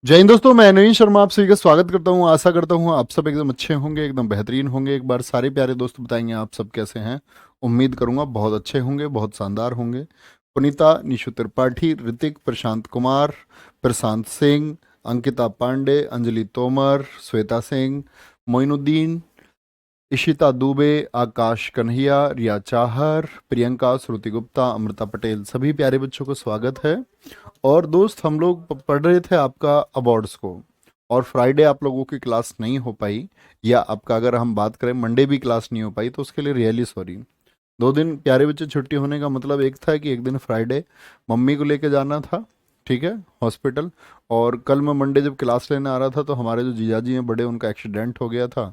जय हिंद दोस्तों, मैं नवीन शर्मा आप सभी का स्वागत करता हूं। आशा करता हूं आप सब एकदम अच्छे होंगे, एकदम बेहतरीन होंगे। एक बार सारे प्यारे दोस्त बताएंगे आप सब कैसे हैं। उम्मीद करूंगा बहुत अच्छे होंगे, बहुत शानदार होंगे। पुनीता, निशु त्रिपाठी, ऋतिक, प्रशांत कुमार, प्रशांत सिंह, अंकिता पांडे, अंजलि तोमर, श्वेता सिंह, मोइनुद्दीन, इशिता दुबे, आकाश कन्हैया, रिया चाहर, प्रियंका, श्रुति गुप्ता, अमृता पटेल, सभी प्यारे बच्चों को स्वागत है। और दोस्त, हम लोग पढ़ रहे थे आपका अवार्ड्स को, और फ्राइडे आप लोगों की क्लास नहीं हो पाई, या आपका अगर हम बात करें मंडे भी क्लास नहीं हो पाई, तो उसके लिए रियली सॉरी। 2 दिन प्यारे बच्चे छुट्टी होने का मतलब एक था कि एक दिन फ्राइडे मम्मी को लेके जाना था, ठीक है, हॉस्पिटल। और कल मैं मंडे जब क्लास लेने आ रहा था तो हमारे जो जीजाजी हैं बड़े, उनका एक्सीडेंट हो गया था,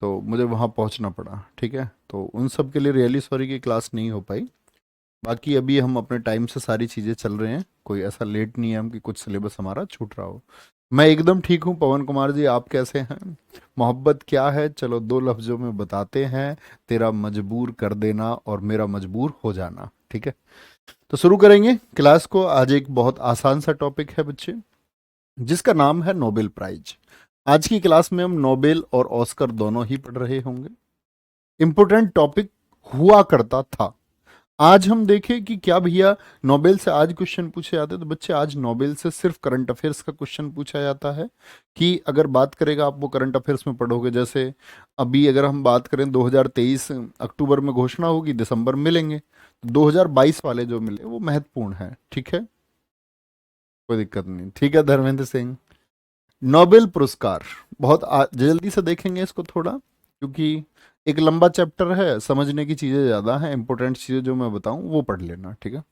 तो मुझे वहाँ पहुँचना पड़ा, ठीक है। तो उन सब के लिए रियली सॉरी कि क्लास नहीं हो पाई। बाकी अभी हम अपने टाइम से सारी चीज़ें चल रहे हैं, कोई ऐसा लेट नहीं है हम कि कुछ सिलेबस हमारा छूट रहा हो। मैं एकदम ठीक हूँ। पवन कुमार जी, आप कैसे हैं? मोहब्बत क्या है, चलो 2 लफ्जों में बताते हैं। तेरा मजबूर कर देना और मेरा मजबूर हो जाना, ठीक है। तो शुरू करेंगे क्लास को। आज एक बहुत आसान सा टॉपिक है बच्चे, जिसका नाम है नोबेल प्राइज। आज की क्लास में हम नोबेल और ऑस्कर दोनों ही पढ़ रहे होंगे। इंपोर्टेंट टॉपिक हुआ करता था। आज हम देखें कि क्या भैया नोबेल से आज क्वेश्चन पूछे जाते हैं। तो बच्चे, आज नोबेल से सिर्फ करंट अफेयर्स का क्वेश्चन पूछा जाता है। कि अगर बात करेगा आप, वो करंट अफेयर्स में पढ़ोगे। जैसे अभी अगर हम बात करें, 2023 अक्टूबर में घोषणा होगी, दिसंबर में मिलेंगे, तो 2022 वाले जो मिले वो महत्वपूर्ण है, ठीक है, कोई दिक्कत नहीं, ठीक है। धर्मेंद्र सिंह, नोबेल पुरस्कार, बहुत जल्दी से देखेंगे इसको थोड़ा, क्योंकि एक लंबा चैप्टर है, समझने की चीज़ें ज़्यादा हैं। इंपॉर्टेंट चीज़ें जो मैं बताऊं वो पढ़ लेना, ठीक है।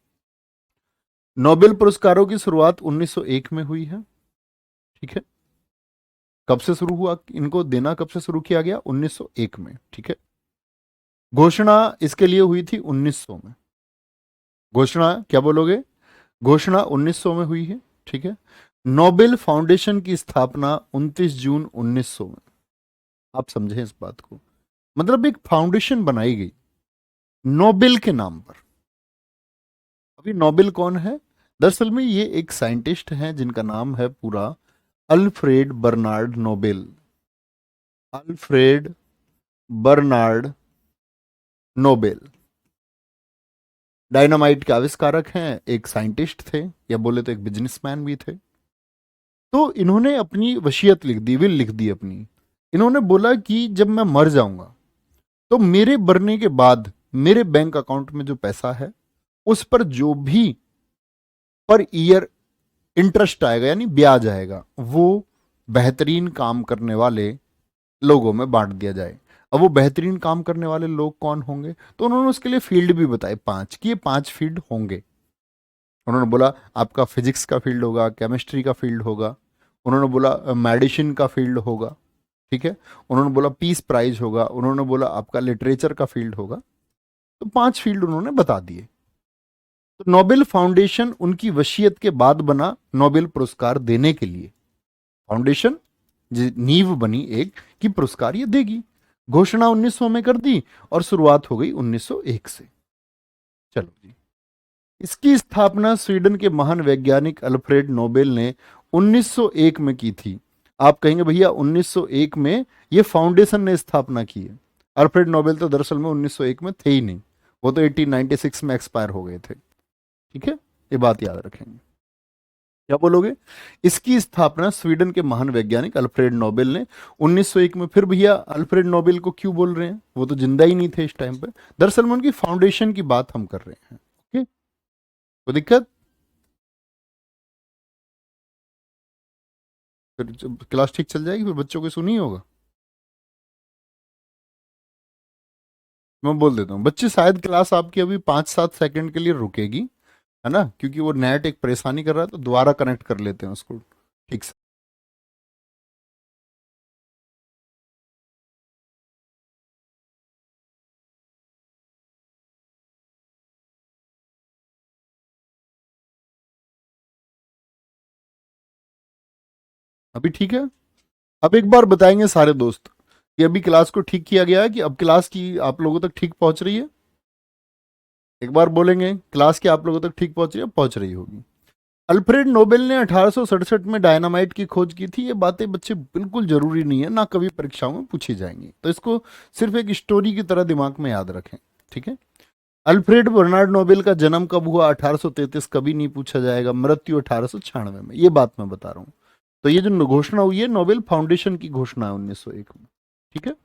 नोबेल पुरस्कारों की शुरुआत 1901 में हुई है, ठीक है। कब से शुरू हुआ, इनको देना कब से शुरू किया गया? 1901 में, ठीक है। घोषणा इसके लिए हुई थी 1900 में। घोषणा क्या बोलोगे? घोषणा 1900 में हुई है, ठीक है। नोबेल फाउंडेशन की स्थापना 29 जून 1900 में। आप समझें इस बात को, मतलब एक फाउंडेशन बनाई गई नोबेल के नाम पर। अभी नोबेल कौन है? दरअसल में ये एक साइंटिस्ट हैं जिनका नाम है पूरा Alfred Bernard Nobel. Alfred Bernard Nobel dynamite के आविष्कारक हैं, एक साइंटिस्ट थे, या बोले तो एक बिजनेसमैन भी थे। तो इन्होंने अपनी वसीयत लिख दी, विल लिख दी अपनी। इन्होंने बोला कि जब मैं मर जाऊंगा तो मेरे मरने के बाद मेरे बैंक अकाउंट में जो पैसा है, उस पर जो भी पर ईयर इंटरेस्ट आएगा, यानी ब्याज आएगा, वो बेहतरीन काम करने वाले लोगों में बांट दिया जाए। अब वो बेहतरीन काम करने वाले लोग कौन होंगे? तो उन्होंने उसके लिए फील्ड भी बताए 5, कि ये 5 फील्ड होंगे। उन्होंने बोला आपका फिजिक्स का फील्ड होगा, केमिस्ट्री का फील्ड होगा, उन्होंने बोला मेडिसिन का फील्ड होगा, ठीक है, उन्होंने बोला पीस प्राइज होगा, उन्होंने बोला आपका लिटरेचर का फील्ड होगा। तो 5 फील्ड उन्होंने बता दिए। तो नोबेल फाउंडेशन उनकी वसीयत के बाद बना नोबेल पुरस्कार देने के लिए। फाउंडेशन नींव बनी एक, कि पुरस्कार ये देगी। घोषणा 1900 में कर दी और शुरुआत हो गई 1901 से। चलो जी, इसकी स्थापना स्वीडन के महान वैज्ञानिक अल्फ्रेड नोबेल ने 1901 में की थी। आप कहेंगे भैया 1901 में ये फाउंडेशन ने स्थापना की है। अल्फ्रेड नोबेल तो दरअसल में 1901 में थे ही नहीं, वो तो 1896 में एक्सपायर हो गए थे, ठीक है। ये बात याद रखेंगे। क्या बोलोगे? इसकी स्थापना स्वीडन के महान वैज्ञानिक अल्फ्रेड नोबेल ने 1901 में। फिर भैया अल्फ्रेड नोबेल को क्यों बोल रहे हैं? वो तो जिंदा ही नहीं थे इस टाइम पे। दरअसल में उनकी फाउंडेशन की बात हम कर रहे हैं, ओके। कोई दिक्कत? फिर जब क्लास ठीक चल जाएगी, फिर बच्चों को सुनी होगा। मैं बोल देता हूँ बच्चे, शायद क्लास आपकी अभी 5-7 सेकंड के लिए रुकेगी, है ना, क्योंकि वो नेट एक परेशानी कर रहा है, तो दोबारा कनेक्ट कर लेते हैं उसको ठीक से। अभी ठीक है? अब एक बार बताएंगे सारे दोस्त कि अभी क्लास को ठीक किया गया है, कि अब क्लास की आप लोगों तक ठीक पहुंच रही है। एक बार बोलेंगे क्लास की आप लोगों तक ठीक पहुंच रही है? पहुंच रही होगी। अल्फ्रेड नोबेल ने 1867 में डायनामाइट की खोज की थी। ये बातें बच्चे बिल्कुल जरूरी नहीं है, ना कभी परीक्षाओं में पूछी जाएंगी, तो इसको सिर्फ एक स्टोरी की तरह दिमाग में याद रखें, ठीक है। अल्फ्रेड बर्नार्ड नोबेल का जन्म कब हुआ? 1833, कभी नहीं पूछा जाएगा। मृत्यु 1896 में, ये बात मैं बता रहा हूं। तो ये जो घोषणा हुई है नोबेल फाउंडेशन की घोषणा है 1901 में, ठीक है।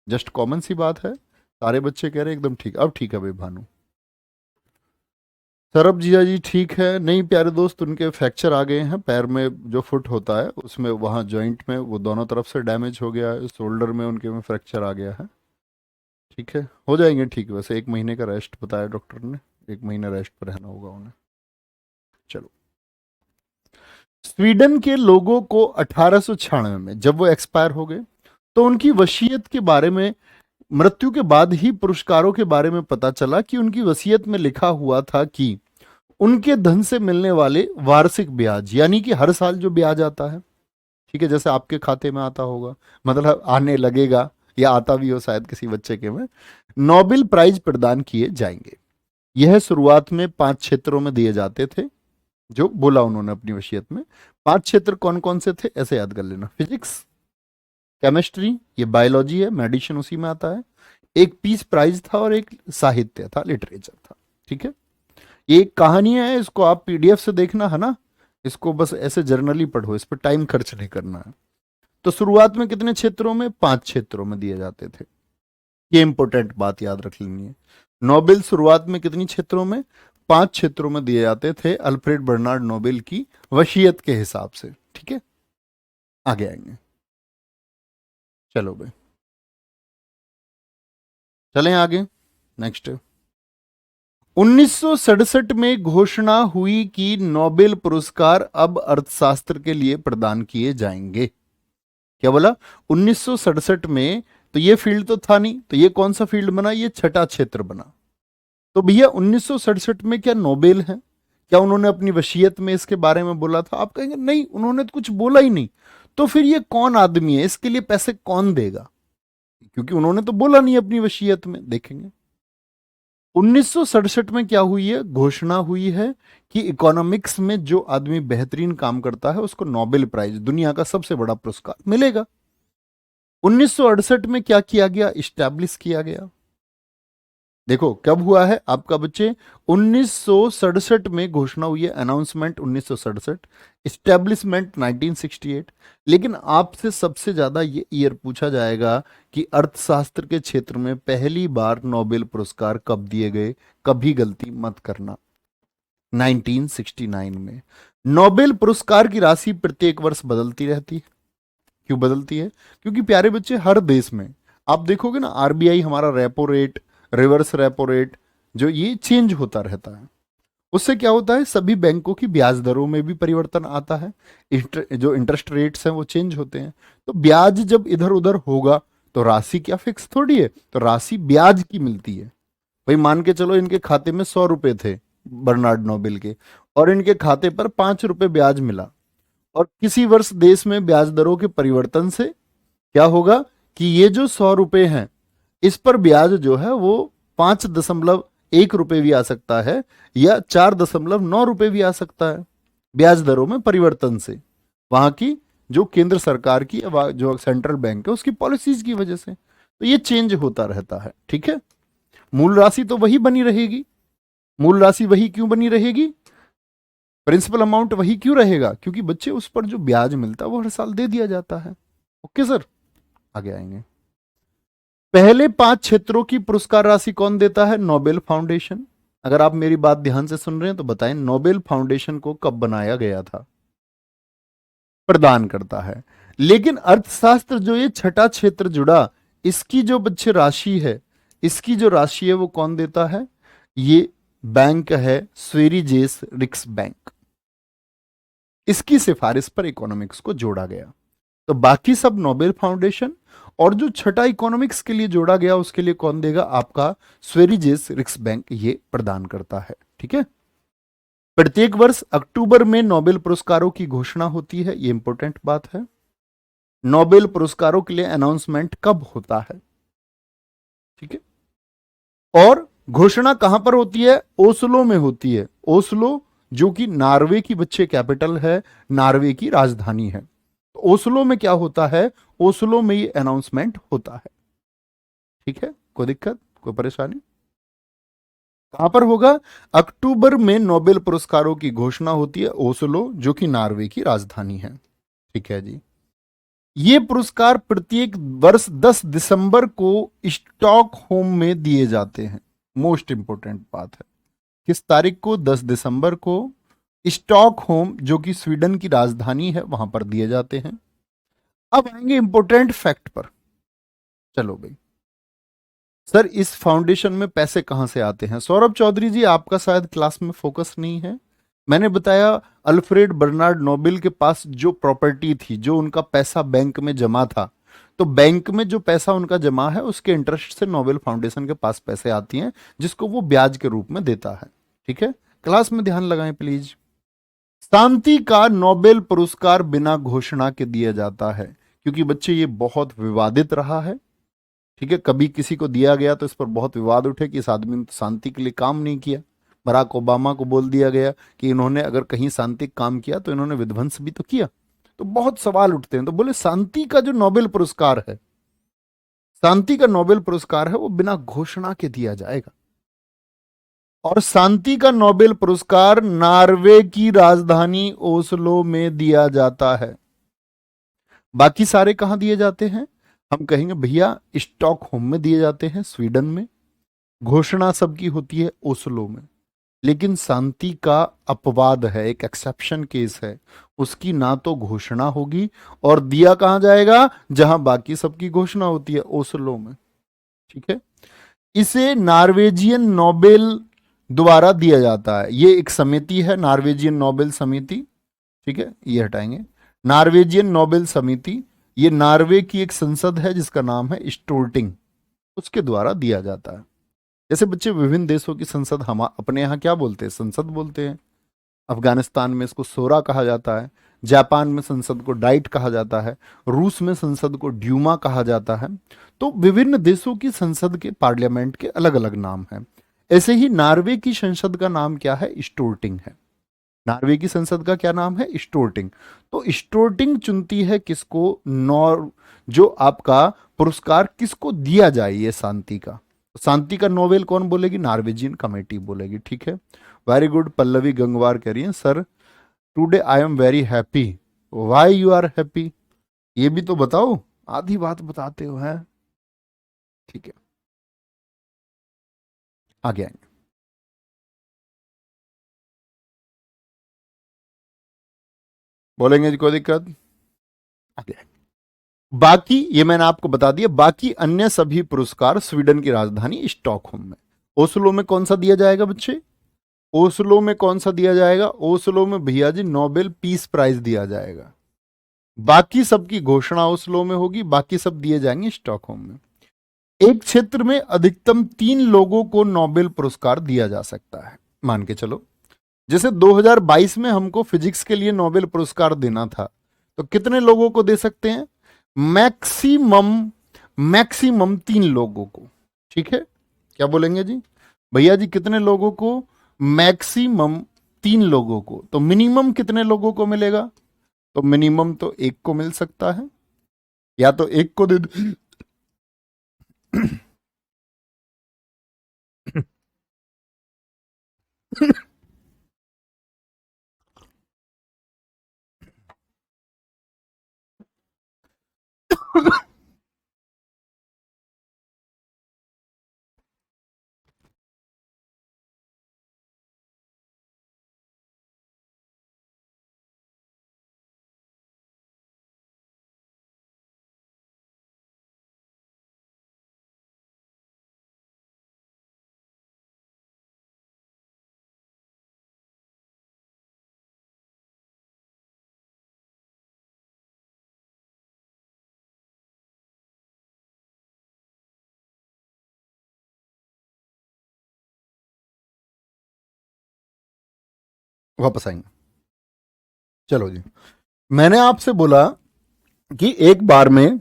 जस्ट कॉमन सी बात है, सारे बच्चे कह रहे हैं एकदम ठीक। अब ठीक है भाई भानु। सरब जिया जी ठीक है। नहीं प्यारे दोस्त, उनके फ्रैक्चर आ गए हैं पैर में, जो फुट होता है उसमें, वहाँ जॉइंट में वो दोनों तरफ से डैमेज हो गया है, शोल्डर में उनके में फ्रैक्चर आ गया है, ठीक है। हो जाएंगे ठीक। वैसे 1 महीने का रेस्ट बताया डॉक्टर ने, 1 महीना रेस्ट पर रहना होगा उन्हें। चलो, स्वीडन के लोगों को 1896 में जब वो एक्सपायर हो गए, तो उनकी वसीयत के बारे में, मृत्यु के बाद ही पुरस्कारों के बारे में पता चला कि उनकी वसीयत में लिखा हुआ था कि उनके धन से मिलने वाले वार्षिक ब्याज, यानी कि हर साल जो ब्याज आता है, ठीक है, जैसे आपके खाते में आता होगा, मतलब आने लगेगा या आता भी हो शायद किसी बच्चे के में, नोबेल प्राइज प्रदान किए जाएंगे। यह शुरुआत में 5 क्षेत्रों में दिए जाते थे, जो बोला उन्होंने अपनी वसीयत में। 5 क्षेत्र कौन कौन से थे ऐसे याद कर लेना। फिजिक्स, केमिस्ट्री, ये बायोलॉजी है, मेडिसिन उसी में आता है। एक पीस प्राइज था और एक साहित्य था, लिटरेचर था, ठीक है। ये एक कहानी है, इसको आप पीडीएफ से देखना है ना, इसको बस ऐसे जर्नली पढ़ो, इस पर टाइम खर्च नहीं करना है। तो शुरुआत में कितने क्षेत्रों में? 5 क्षेत्रों में दिए जाते थे। ये इंपॉर्टेंट बात याद रख लेनी है। नोबेल शुरुआत में कितनी क्षेत्रों में? 5 क्षेत्रों में दिए जाते थे, अल्फ्रेड बर्नार्ड नोबेल की वसीयत के हिसाब से, ठीक है। आगे आएंगे, चलो भाई चलें आगे। नेक्स्ट, 1967 में घोषणा हुई कि नोबेल पुरस्कार अब अर्थशास्त्र के लिए प्रदान किए जाएंगे। क्या बोला? 1967 में, तो ये फील्ड तो था नहीं, तो ये कौन सा फील्ड बना? ये छठा क्षेत्र बना। तो भैया 1967 में क्या नोबेल है? क्या उन्होंने अपनी वसीयत में इसके बारे में बोला था? आप कहेंगे नहीं, उन्होंने तो कुछ बोला ही नहीं। तो फिर ये कौन आदमी है, इसके लिए पैसे कौन देगा? क्योंकि उन्होंने तो बोला नहीं अपनी वसीयत में। देखेंगे 1967 में क्या हुई है, घोषणा हुई है कि इकोनॉमिक्स में जो आदमी बेहतरीन काम करता है उसको नोबेल प्राइज, दुनिया का सबसे बड़ा पुरस्कार मिलेगा। 1968 में क्या किया गया? इस्टेब्लिश किया गया। देखो कब हुआ है आपका बच्चे, 1967 में घोषणा हुई है, अनाउंसमेंट 1967, इस्टेब्लिशमेंट 1968। लेकिन आपसे सबसे ज्यादा ये ईयर पूछा जाएगा कि अर्थशास्त्र के क्षेत्र में पहली बार नोबेल पुरस्कार कब दिए गए। कभी गलती मत करना। 1969 में। नोबेल पुरस्कार की राशि प्रत्येक वर्ष बदलती रहती है। क्यों बदलती है? क्योंकि प्यारे बच्चे हर देश में आप देखोगे ना, आरबीआई हमारा repo rate, reverse repo rate, जो ये चेंज होता रहता है, उससे क्या होता है, सभी बैंकों की ब्याज दरों में भी परिवर्तन आता है। जो इंटरेस्ट रेट्स हैं वो चेंज होते हैं। तो ब्याज जब इधर उधर होगा तो राशि क्या फिक्स थोड़ी है, तो राशि ब्याज की मिलती है। भाई मान के चलो इनके खाते में 100 रुपए थे बर्नार्ड नोबेल के, और इनके खाते पर 5 रुपए ब्याज मिला, और किसी वर्ष देश में ब्याज दरों के परिवर्तन से क्या होगा कि ये जो 100 रुपए हैं, इस पर ब्याज जो है वो 5.1 रुपए भी आ सकता है, या 4.9 रुपए भी आ सकता है, ब्याज दरों में परिवर्तन से, वहां की जो केंद्र सरकार की, जो सेंट्रल बैंक है उसकी पॉलिसीज की वजह से। तो ये चेंज होता रहता है, ठीक है। मूल राशि तो वही बनी रहेगी। मूल राशि वही क्यों बनी रहेगी? प्रिंसिपल अमाउंट वही क्यों रहेगा? क्योंकि बच्चे उस पर जो ब्याज मिलता है वो हर साल दे दिया जाता है। ओके सर, आगे आएंगे। पहले 5 क्षेत्रों की पुरस्कार राशि कौन देता है? Nobel foundation. अगर आप मेरी बात ध्यान से सुन रहे हैं तो बताएं, नोबेल फाउंडेशन को कब बनाया गया था? प्रदान करता है। लेकिन अर्थशास्त्र जो ये छठा क्षेत्र जुड़ा, इसकी जो बच्चे राशि है, इसकी जो राशि है वो कौन देता है? ये बैंक है स्वेरिजेस रिक्स बैंक। इसकी सिफारिश पर इकोनॉमिक्स को जोड़ा गया। तो बाकी सब नोबेल फाउंडेशन, और जो छठा इकोनॉमिक्स के लिए जोड़ा गया उसके लिए कौन देगा? आपका स्वेरिजेस रिक्स बैंक ये प्रदान करता है, ठीक है। प्रत्येक वर्ष अक्टूबर में नोबेल पुरस्कारों की घोषणा होती है, ये इंपॉर्टेंट बात है। नोबेल पुरस्कारों के लिए अनाउंसमेंट कब होता है? ठीक है। और घोषणा कहां पर होती है? ओस्लो में होती है। ओस्लो जो कि नार्वे की बच्चे कैपिटल है, नार्वे की राजधानी है। तो ओस्लो में क्या होता है, ओस्लो में ये अनाउंसमेंट होता है। ठीक है, कोई दिक्कत, कोई परेशानी? कहां पर होगा? अक्टूबर में नोबेल पुरस्कारों की घोषणा होती है, ओस्लो जो कि नार्वे की राजधानी है। ठीक है जी। ये पुरस्कार प्रत्येक वर्ष 10 दिसंबर को स्टॉकहोम में दिए जाते हैं। मोस्ट इंपोर्टेंट बात है, किस तारीख को? 10 दिसंबर को स्टॉकहोम जो कि स्वीडन की राजधानी है वहां पर दिए जाते हैं। अब आएंगे इंपोर्टेंट फैक्ट पर। चलो भाई, सर इस फाउंडेशन में पैसे कहां से आते हैं? सौरभ चौधरी जी, आपका शायद क्लास में फोकस नहीं है। मैंने बताया अल्फ्रेड बर्नार्ड नोबेल के पास जो प्रॉपर्टी थी, जो उनका पैसा बैंक में जमा था, तो बैंक में जो पैसा उनका जमा है उसके इंटरेस्ट से नोबेल फाउंडेशन के पास पैसे आती हैं, जिसको वो ब्याज के रूप में देता है। ठीक है, क्लास में ध्यान लगाएं प्लीज। शांति का नोबेल पुरस्कार बिना घोषणा के दिया जाता है, क्योंकि बच्चे ये बहुत विवादित रहा है। ठीक है, कभी किसी को दिया गया तो इस पर बहुत विवाद उठे कि इस आदमी ने तो शांति के लिए काम नहीं किया। बराक ओबामा को बोल दिया गया कि इन्होंने अगर कहीं शांति काम किया तो इन्होंने विध्वंस भी तो किया। तो बहुत सवाल उठते हैं, तो बोले शांति का जो नोबेल पुरस्कार है, शांति का नोबेल पुरस्कार है, वो बिना घोषणा के दिया जाएगा। और शांति का नोबेल पुरस्कार नॉर्वे की राजधानी ओस्लो में दिया जाता है। बाकी सारे कहां दिए जाते हैं? हम कहेंगे भैया स्टॉकहोम में दिए जाते हैं, स्वीडन में। घोषणा सबकी होती है ओस्लो में। लेकिन शांति का अपवाद है, एक एक्सेप्शन केस है। उसकी ना तो घोषणा होगी, और दिया कहां जाएगा? जहां बाकी सबकी घोषणा होती है, ओस्लो में। ठीक है, इसे नॉर्वेजियन नोबेल द्वारा दिया जाता है। ये एक समिति है, नॉर्वेजियन नोबेल समिति। ठीक है, ये हटाएंगे, नॉर्वेजियन नोबेल समिति। ये नॉर्वे की एक संसद है जिसका नाम है स्टोर्टिंग, उसके द्वारा दिया जाता है। जैसे बच्चे विभिन्न देशों की संसद हम अपने यहाँ क्या बोलते हैं? संसद बोलते हैं। अफगानिस्तान में इसको सोरा कहा जाता है, जापान में संसद को डाइट कहा जाता है, रूस में संसद को ड्यूमा कहा जाता है। तो विभिन्न देशों की संसद के पार्लियामेंट के अलग अलग नाम हैं। ऐसे ही नॉर्वे की संसद का नाम क्या है? स्टोर्टिंग है। नॉर्वे की संसद का क्या नाम है? स्टोर्टिंग। तो स्टोर्टिंग चुनती है किसको, नॉर जो आपका पुरस्कार किसको दिया जाए, ये शांति का। शांति का नोबेल कौन बोलेगी? नॉर्वेजियन कमेटी बोलेगी। ठीक है, वेरी गुड। पल्लवी गंगवार कह रही है sir today I am very happy. Why you are happy, ये भी तो बताओ, आधी बात बताते हो हैं। ठीक है, आगे आएंगे। बोलेंगे जी, कोई दिक्कत? आगे आएंगे। बाकी ये मैंने आपको बता दिया, बाकी अन्य सभी पुरस्कार स्वीडन की राजधानी स्टॉकहोम में। ओस्लो में कौन सा दिया जाएगा बच्चे? ओस्लो में कौन सा दिया जाएगा? ओस्लो में भैया जी नोबेल पीस प्राइज दिया जाएगा। बाकी सबकी घोषणा ओस्लो में होगी, बाकी सब दिए जाएंगे स्टॉकहोम में। एक क्षेत्र में अधिकतम 3 लोगों को नोबेल पुरस्कार दिया जा सकता है। मान के चलो, जैसे 2022 में हमको फिजिक्स के लिए नोबेल पुरस्कार देना था, तो कितने लोगों को दे सकते हैं? मैक्सिमम, मैक्सिमम 3 लोगों को। ठीक है, क्या बोलेंगे जी? भैया जी कितने लोगों को? मैक्सिमम 3 लोगों को। तो मिनिमम कितने लोगों को मिलेगा? तो मिनिमम तो एक को मिल सकता है, या तो एक को दे दो। वापस आएंगे। चलो जी, मैंने आपसे बोला कि एक बार में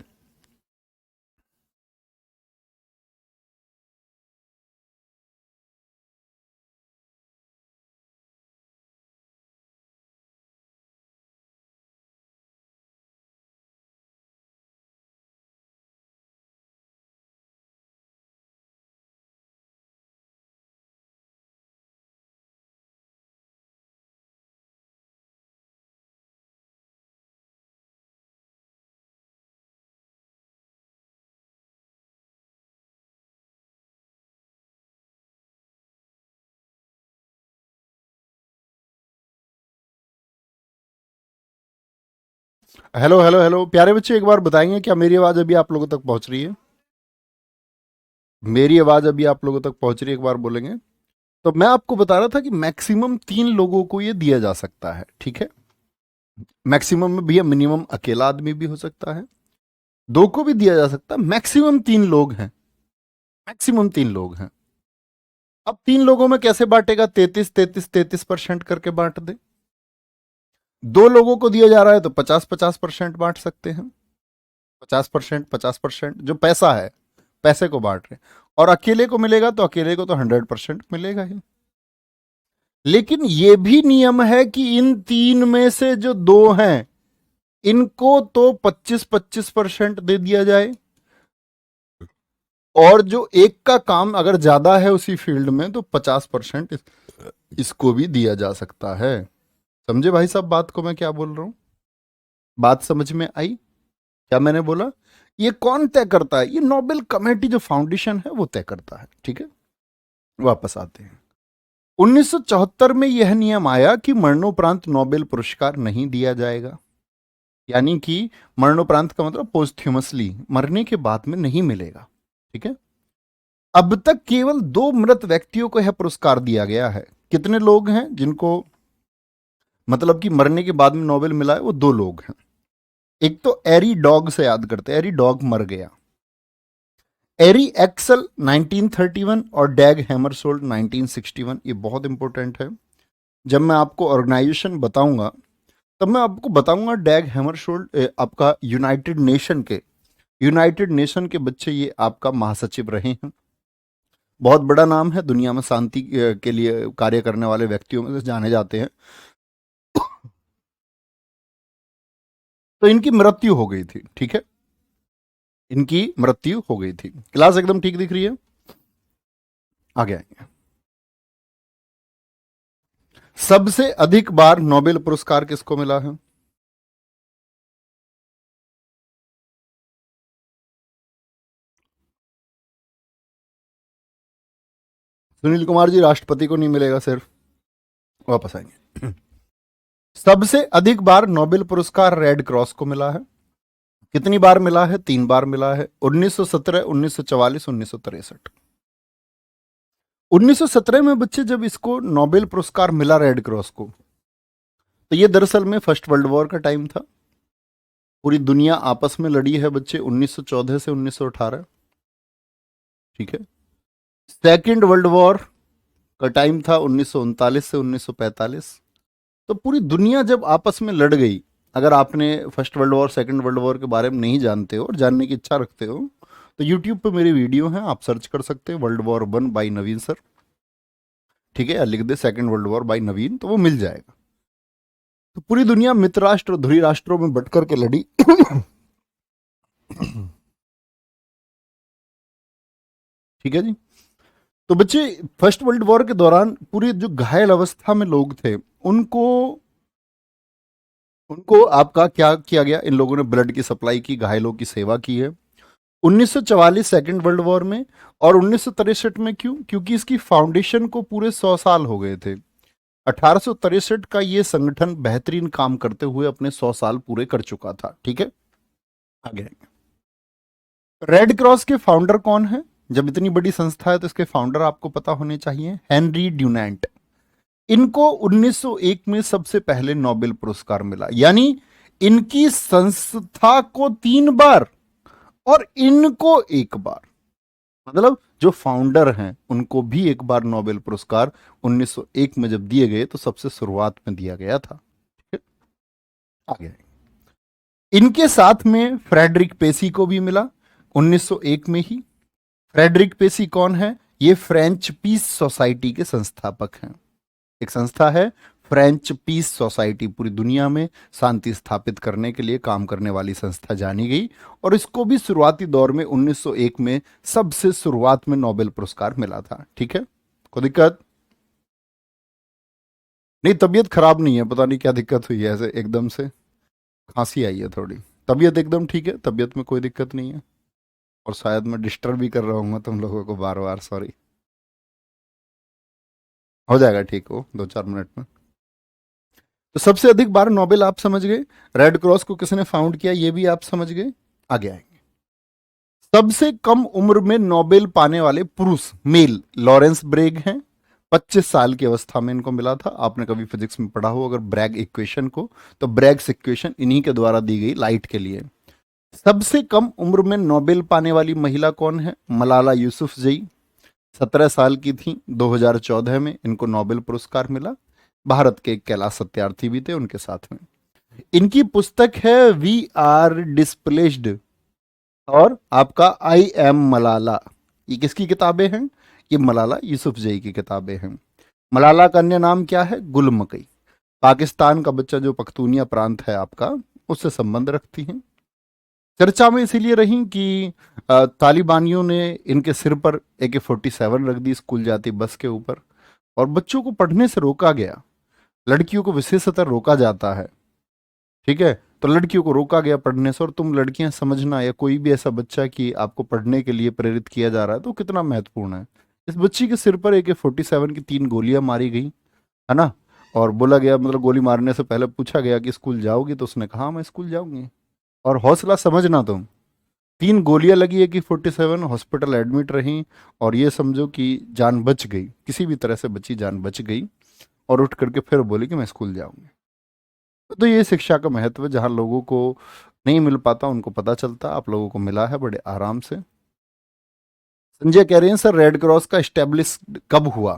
हेलो हेलो हेलो प्यारे बच्चे, एक बार बताएंगे क्या मेरी आवाज अभी आप लोगों तक पहुंच रही है? मेरी आवाज अभी आप लोगों तक पहुंच रही है, एक बार बोलेंगे? तो मैं आपको बता रहा था कि मैक्सिमम 3 लोगों को ये दिया जा सकता है, ठीक है। मैक्सिमम में भैया मिनिमम अकेला आदमी भी हो सकता है, 2 को भी दिया जा सकता है, मैक्सिमम 3 लोग हैं। मैक्सिमम 3 लोग हैं। अब 3 लोगों में कैसे बांटेगा? 33 33 33% करके बांट दे। 2 लोगों को दिया जा रहा है तो 50 50% बांट सकते हैं। 50% 50% जो पैसा है, पैसे को बांट रहे हैं। और अकेले को मिलेगा तो अकेले को तो 100% मिलेगा ही। लेकिन यह भी नियम है कि इन 3 में से जो 2 हैं, इनको तो 25 25% दे दिया जाए। और जो एक का काम अगर ज्यादा है उसी फील्ड में तो 50% इसको भी दिया जा सकता है। समझे भाई साहब बात को, मैं क्या बोल रहा हूं? बात समझ में आई? क्या मैंने बोला? ये कौन तय करता है? ये नोबेल कमेटी जो फाउंडेशन है वो तय करता है, ठीक है। वापस आते हैं। 1974 में यह नियम आया कि मरणोपरांत नोबेल पुरस्कार नहीं दिया जाएगा। यानी कि मरणोपरांत का मतलब पोस्ट्यूमसली, मरने के बाद में नहीं मिलेगा, ठीक है। अब तक केवल 2 मृत व्यक्तियों को यह पुरस्कार दिया गया है। कितने लोग हैं जिनको मतलब कि मरने के बाद में नोबेल मिला है? वो 2 लोग हैं। एक तो एरी डॉग से याद करते हैं, एरी डॉग मर गया। एरी एक्सल 1931 और डैग हैमरसोल्ड 1961। ये बहुत इंपॉर्टेंट है। जब मैं आपको ऑर्गेनाइजेशन बताऊंगा तब मैं आपको बताऊंगा डैग हैमरशोल्ड आपका यूनाइटेड नेशन के बच्चे ये आपका महासचिव रहे हैं। बहुत बड़ा नाम है, दुनिया में शांति के लिए कार्य करने वाले व्यक्तियों में से जाने जाते हैं। तो इनकी मृत्यु हो गई थी, ठीक है। इनकी मृत्यु हो गई थी। क्लास एकदम ठीक दिख रही है? आगे आएंगे। सबसे अधिक बार नोबेल पुरस्कार किसको मिला है? सुनील कुमार जी, राष्ट्रपति को नहीं मिलेगा सिर्फ। वापस आएंगे। सबसे अधिक बार नोबेल पुरस्कार रेड क्रॉस को मिला है। कितनी बार मिला है? 3 बार मिला है। 1917, 1944, 1963। 1917 में बच्चे जब इसको नोबेल पुरस्कार मिला रेड क्रॉस को, तो ये दरअसल में फर्स्ट वर्ल्ड वॉर का टाइम था। पूरी दुनिया आपस में लड़ी है बच्चे, 1914 से 1918, ठीक है। सेकेंड वर्ल्ड वॉर का टाइम था 1939 से 1945। तो पूरी दुनिया जब आपस में लड़ गई, अगर आपने first world war second world war के बारे में नहीं जानते हो और जानने की इच्छा रखते हो तो यूट्यूब पे मेरी वीडियो है, आप सर्च कर सकते हैं world war 1 by Naveen sir, ठीक है। या लिख दे सेकंड वर्ल्ड वॉर बाई नवीन तो वो मिल जाएगा। तो पूरी दुनिया मित्र राष्ट्र और ध्रुवी राष्ट्रों में बट करके लड़ी। ठीक है जी। तो बच्चे फर्स्ट वर्ल्ड वॉर के दौरान पूरी जो घायल अवस्था में लोग थे उनको उनको आपका क्या किया गया? इन लोगों ने ब्लड की सप्लाई की, घायलों की सेवा की है। 1944 सेकेंड वर्ल्ड वॉर में और 1963 में। क्यों? क्योंकि इसकी फाउंडेशन को पूरे 100 साल हो गए थे। 1863 का ये संगठन बेहतरीन काम करते हुए अपने 100 साल पूरे कर चुका था, ठीक है। आगे रेड क्रॉस के फाउंडर कौन है? जब इतनी बड़ी संस्था है तो इसके फाउंडर आपको पता होने चाहिए। Henry Dunant. इनको 1901 में सबसे पहले नोबेल पुरस्कार मिला। यानी इनकी संस्था को 3 बार और इनको 1 बार। मतलब जो फाउंडर हैं उनको भी 1 बार नोबेल पुरस्कार 1901 में जब दिए गए तो सबसे शुरुआत में दिया गया था, ठीक है। आगे इनके साथ में फ्रेडरिक पेसी को भी मिला 1901 में ही। फ्रेडरिक पेसी कौन है? ये फ्रेंच पीस सोसाइटी के संस्थापक हैं। एक संस्था है फ्रेंच पीस सोसाइटी, पूरी दुनिया में शांति स्थापित करने के लिए काम करने वाली संस्था जानी गई। और इसको भी शुरुआती दौर में 1901 में सबसे शुरुआत में नोबेल पुरस्कार मिला था, ठीक है। कोई दिक्कत नहीं? तबीयत खराब नहीं है, पता नहीं क्या दिक्कत हुई है, ऐसे एकदम से खांसी आई है थोड़ी। तबीयत एकदम ठीक है, तबीयत में कोई दिक्कत नहीं है। और शायद मैं डिस्टर्ब भी कर रहा हूँ तुम लोगों को बार बार, सॉरी। हो जाएगा ठीक, हो 2 4 मिनट में। तो सबसे अधिक बार नोबेल आप समझ गए, रेड क्रॉस को किसने फाउंड किया ये भी आप समझ गए। आगे आएंगे, सबसे कम उम्र में नोबेल पाने वाले पुरुष मेल लॉरेंस ब्रेग हैं। 25 साल की अवस्था में इनको मिला था। आपने कभी फिजिक्स में पढ़ा हो अगर ब्रैग इक्वेशन को, तो ब्रैग्स इक्वेशन इन्हीं के द्वारा दी गई लाइट के लिए। सबसे कम उम्र में नोबेल पाने वाली महिला कौन है? मलाला यूसुफजई, 17 साल की थी। 2014 में इनको नोबेल पुरस्कार मिला। भारत के एक कैलाश सत्यार्थी भी थे उनके साथ में। इनकी पुस्तक है वी आर डिस्प्लेस्ड और आपका आई एम मलाला। ये किसकी किताबें हैं? ये मलाला यूसुफजई की किताबें हैं। मलाला का अन्य नाम क्या है? गुल मकई। पाकिस्तान का बच्चा जो पख्तूनिया प्रांत है आपका, उससे संबंध रखती हैं। चर्चा में इसीलिए रही कि तालिबानियों ने इनके सिर पर AK-47 रख दी स्कूल जाती बस के ऊपर, और बच्चों को पढ़ने से रोका गया। लड़कियों को विशेषतः रोका जाता है, ठीक है, तो लड़कियों को रोका गया पढ़ने से। और तुम लड़कियां समझना, या कोई भी ऐसा बच्चा कि आपको पढ़ने के लिए प्रेरित किया जा रहा है, तो कितना महत्वपूर्ण है। इस बच्ची के सिर पर AK-47 की 3 गोलियां मारी गई, है ना। और बोला गया, मतलब गोली मारने से पहले पूछा गया कि स्कूल जाओगी, तो उसने कहा मैं स्कूल जाऊंगी। और हौसला समझना तुम, 3 गोलियां लगी AK-47, हॉस्पिटल एडमिट रही, और ये समझो कि जान बच गई, किसी भी तरह से बची, जान बच गई। और उठ करके फिर बोली कि मैं स्कूल जाऊंगी। तो ये शिक्षा का महत्व, जहां लोगों को नहीं मिल पाता उनको पता चलता, आप लोगों को मिला है बड़े आराम से। संजय कह रहे हैं सर रेड क्रॉस का स्टैब्लिश कब हुआ?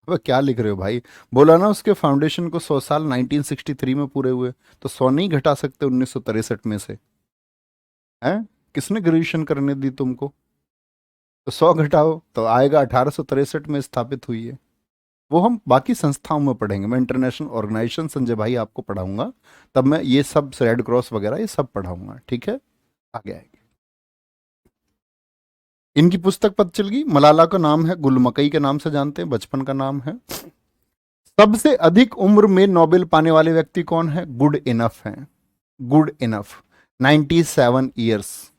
अब क्या लिख रहे हो भाई? बोला ना उसके फाउंडेशन को 100 साल 1963 में पूरे हुए, तो 100 नहीं घटा सकते 1963 में से? हैं? किसने ग्रेजुएशन करने दी तुमको? तो 100 घटाओ तो आएगा 1863 में स्थापित हुई है। वो हम बाकी संस्थाओं में पढ़ेंगे, मैं इंटरनेशनल ऑर्गेनाइजेशन संजय भाई आपको पढ़ाऊंगा, तब मैं ये सब रेड क्रॉस वगैरह ये सब पढ़ाऊंगा, ठीक है। आगे आएंगे, इनकी पुस्तक पता चल गई। मलाला का नाम है गुल मकई के नाम से जानते हैं, बचपन का नाम है। सबसे अधिक उम्र में नोबेल पाने वाले व्यक्ति कौन है? गुड इनफ है, गुड इनफ, 97 ईयर्स,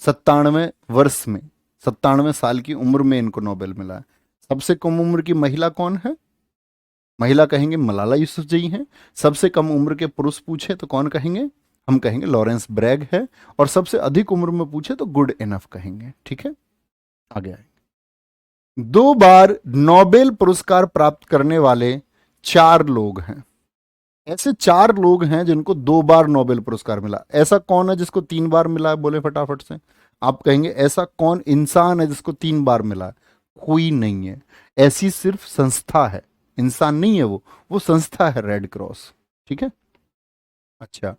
97 वर्ष में, 97 साल की उम्र में इनको नोबेल मिला है। सबसे कम उम्र की महिला कौन है? महिला कहेंगे मलाला यूसुफजई हैं। सबसे कम उम्र के पुरुष पूछे तो कौन कहेंगे? हम कहेंगे लॉरेंस ब्रैग है। और सबसे अधिक उम्र में पूछे तो गुड इनफ कहेंगे, ठीक है। आगे आए, 2 बार नोबेल पुरस्कार प्राप्त करने वाले 4 लोग हैं। ऐसे 4 लोग हैं जिनको 2 बार नोबेल पुरस्कार मिला। ऐसा कौन है जिसको 3 बार मिला है? बोले फटाफट से। आप कहेंगे ऐसा कौन इंसान है जिसको 3 बार मिला है? कोई नहीं है, ऐसी सिर्फ संस्था है, इंसान नहीं है वो संस्था है रेड क्रॉस, ठीक है। अच्छा,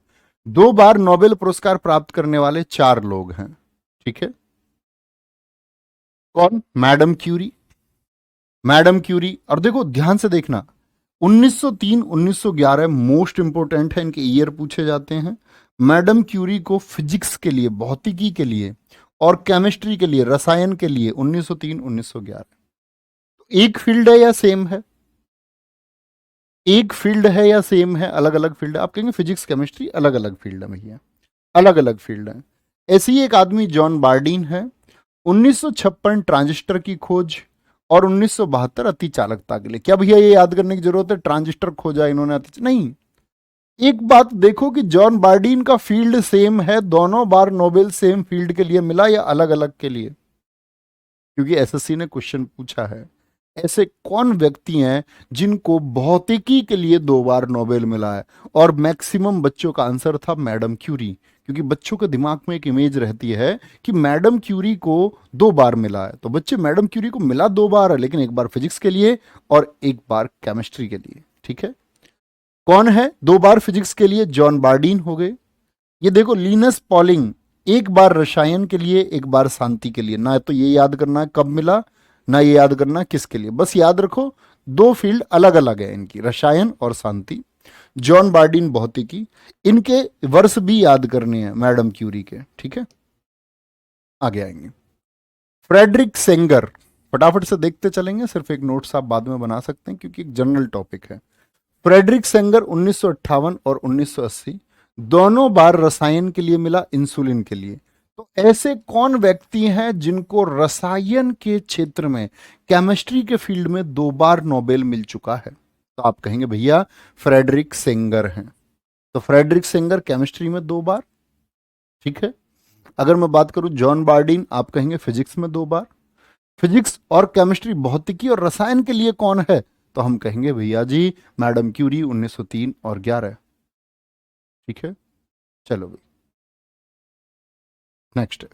2 बार नोबेल पुरस्कार प्राप्त करने वाले 4 लोग हैं, ठीक है। कौन? Madam Curie. मैडम क्यूरी, और देखो ध्यान से देखना, 1903 1911 मोस्ट इंपोर्टेंट है, इनके ईयर पूछे जाते हैं। मैडम क्यूरी को फिजिक्स के लिए, भौतिकी के लिए और केमिस्ट्री के लिए, रसायन के लिए 1903 1911। एक फील्ड है या सेम है? एक फील्ड है या सेम है? अलग अलग फील्ड है। आप कहेंगे फिजिक्स केमिस्ट्री अलग अलग फील्ड है भैया, अलग अलग फील्ड है। ऐसे ही एक आदमी जॉन बार्डीन है, 1956 ट्रांजिस्टर की खोज और 1972 अति चालकता के लिए। क्या भैया ये याद करने की जरूरत है ट्रांजिस्टर खोजा इन्होंने? नहीं। एक बात देखो कि जॉन बार्डीन का फील्ड सेम है, दोनों बार नोबेल सेम फील्ड के लिए मिला या अलग अलग के लिए? क्योंकि एसएससी ने क्वेश्चन पूछा है ऐसे कौन व्यक्ति हैं जिनको भौतिकी के लिए 2 बार नोबेल मिला है, और मैक्सिमम बच्चों का आंसर था मैडम क्यूरी। क्योंकि बच्चों के दिमाग में एक इमेज रहती है कि मैडम क्यूरी को 2 बार मिला है, तो बच्चे मैडम क्यूरी को मिला 2 बार है, लेकिन एक बार फिजिक्स के लिए और एक बार केमिस्ट्री के लिए, ठीक है। कौन है 2 बार फिजिक्स के लिए? जॉन बार्डीन हो गए। ये देखो लिनस पॉलिंग, एक बार रसायन के लिए एक बार शांति के लिए। ना तो ये याद करना है कब मिला, ना ये याद करना किसके लिए, बस याद रखो 2 फील्ड अलग अलग है इनकी, रसायन और शांति। जॉन बार्डीन भौतिकी, इनके वर्ष भी याद करने हैं मैडम क्यूरी के, ठीक है। आगे आएंगे, फ्रेडरिक सेंगर, फटाफट से देखते चलेंगे, सिर्फ एक नोट्स आप बाद में बना सकते हैं क्योंकि एक जनरल टॉपिक है। फ्रेडरिक सेंगर 1958 और 1980 दोनों बार रसायन के लिए मिला, इंसुलिन के लिए। तो ऐसे कौन व्यक्ति हैं जिनको रसायन के क्षेत्र में, केमिस्ट्री के फील्ड में 2 बार नोबेल मिल चुका है? तो आप कहेंगे भैया फ्रेडरिक सेंगर हैं। तो फ्रेडरिक सेंगर केमिस्ट्री में 2 बार, ठीक है। अगर मैं बात करूं जॉन बार्डिन, आप कहेंगे फिजिक्स में 2 बार। फिजिक्स और केमिस्ट्री, भौतिकी और रसायन के लिए कौन है, तो हम कहेंगे भैया जी मैडम क्यूरी 1903 और 11, ठीक है। चलो भाई नेक्स्ट है,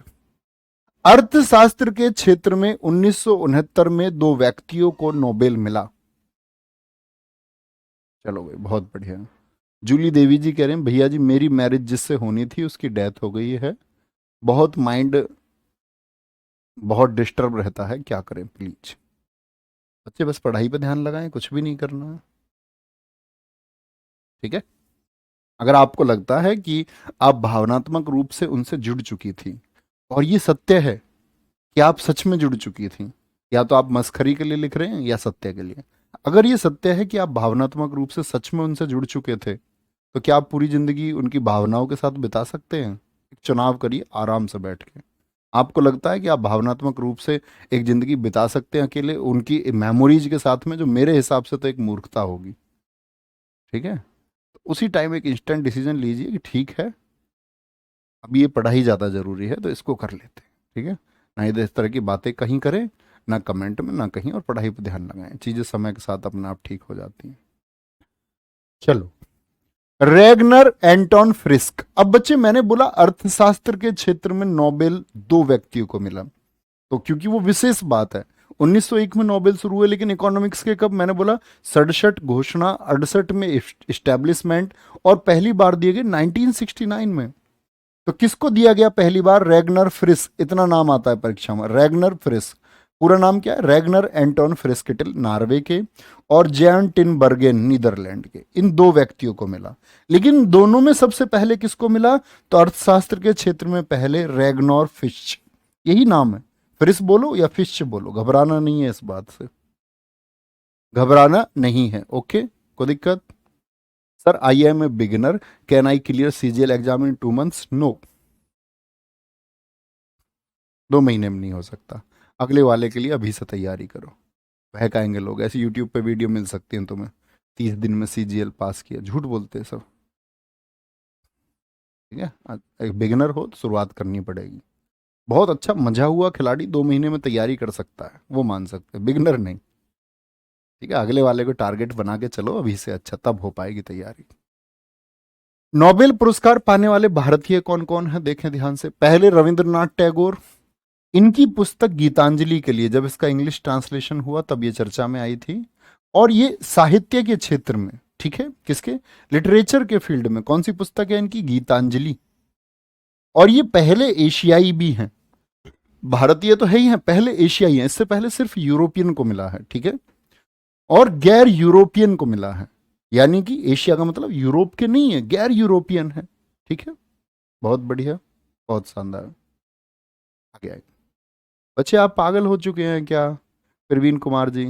अर्थशास्त्र के क्षेत्र में 1969 में 2 व्यक्तियों को नोबेल मिला। चलो भाई बहुत बढ़िया। जूली देवी जी कह रहे हैं भैया जी मेरी मैरिज जिससे होनी थी उसकी डेथ हो गई है, बहुत माइंड बहुत डिस्टर्ब रहता है, क्या करें प्लीज। बच्चे बस पढ़ाई पे ध्यान लगाएं, कुछ भी नहीं करना है, ठीक है। अगर आपको लगता है कि आप भावनात्मक रूप से उनसे जुड़ चुकी थी और ये सत्य है कि आप सच में जुड़ चुकी थी, या तो आप मस्खरी के लिए लिख रहे हैं या सत्य के लिए। अगर ये सत्य है कि आप भावनात्मक रूप से सच में उनसे जुड़ चुके थे, तो क्या आप पूरी जिंदगी उनकी भावनाओं के साथ बिता सकते हैं? एक चुनाव करिए आराम से बैठ के। आपको लगता है कि आप भावनात्मक रूप से एक जिंदगी बिता सकते हैं अकेले उनकी मेमोरीज के साथ में, जो मेरे हिसाब से तो एक मूर्खता होगी, ठीक है। तो उसी टाइम एक इंस्टेंट डिसीजन लीजिए कि ठीक है अब ये पढ़ाई ज़्यादा ज़रूरी है तो इसको कर लेते हैं, ठीक है। ना इधर इस तरह की बातें कहीं करें, ना कमेंट में, ना कहीं, और पढ़ाई पर ध्यान लगाएं, चीज़ें समय के साथ अपने आप ठीक हो जाती हैं। चलो, रेगनर एंटोन फ्रिस्क। अब बच्चे मैंने बोला अर्थशास्त्र के क्षेत्र में नोबेल 2 व्यक्तियों को मिला, तो क्योंकि वो विशेष बात है, 1901 में नोबेल शुरू हुए, लेकिन इकोनॉमिक्स के कब, मैंने बोला 67 घोषणा, 68 में इस्टेब्लिशमेंट, और पहली बार दिए गए 1969 में। तो किसको दिया गया पहली बार? रेगनर फ्रिस्क, इतना नाम आता है परीक्षा में, रेगनर फ्रिस्क। पूरा नाम क्या है? रेगनर एंटोन फ्रिस्किटल, नॉर्वे के, और जैन टिनबर्गेन, नीदरलैंड के। इन 2 व्यक्तियों को मिला, लेकिन दोनों में सबसे पहले किसको मिला? तो अर्थशास्त्र के क्षेत्र में पहले रेगनर फिश, यही नाम है। फ्रिस बोलो या फिश बोलो, घबराना नहीं है, इस बात से घबराना नहीं है, ओके। कोई दिक्कत? Sir I am a beginner, can I clear CGL exam in 2 months? No, 2 महीने में नहीं हो सकता। अगले वाले के लिए अभी से तैयारी करो। बहकाएंगे लोग, ऐसे यूट्यूब पे वीडियो मिल सकती हैं तुम्हें, 30 दिन में सीजीएल पास किया, झूठ बोलते हैं सब, ठीक है। एक बिगिनर हो तो शुरुआत करनी पड़ेगी। बहुत अच्छा मजा हुआ खिलाड़ी 2 महीने में तैयारी कर सकता है, वो मान सकते हैं, बिगिनर नहीं, ठीक है। अगले वाले को टारगेट बना के चलो अभी से, अच्छा तब हो पाएगी तैयारी। नोबेल पुरस्कार पाने वाले भारतीय कौन कौन है देखें ध्यान से। पहले रविंद्रनाथ टैगोर, इनकी पुस्तक गीतांजलि के लिए जब इसका इंग्लिश ट्रांसलेशन हुआ तब ये चर्चा में आई थी, और ये साहित्य के क्षेत्र में, ठीक है, किसके? लिटरेचर के फील्ड में। कौन सी पुस्तक है इनकी? गीतांजलि। और ये पहले एशियाई भी हैं, भारतीय तो है ही हैं, पहले एशियाई हैं, इससे पहले सिर्फ यूरोपियन को मिला है, ठीक है, और गैर यूरोपियन को मिला है, यानी कि एशिया का मतलब यूरोप के नहीं है, गैर यूरोपियन है, ठीक है। बहुत बढ़िया, बहुत शानदार। आगे आगे बच्चे, आप पागल हो चुके हैं क्या? प्रवीण कुमार जी,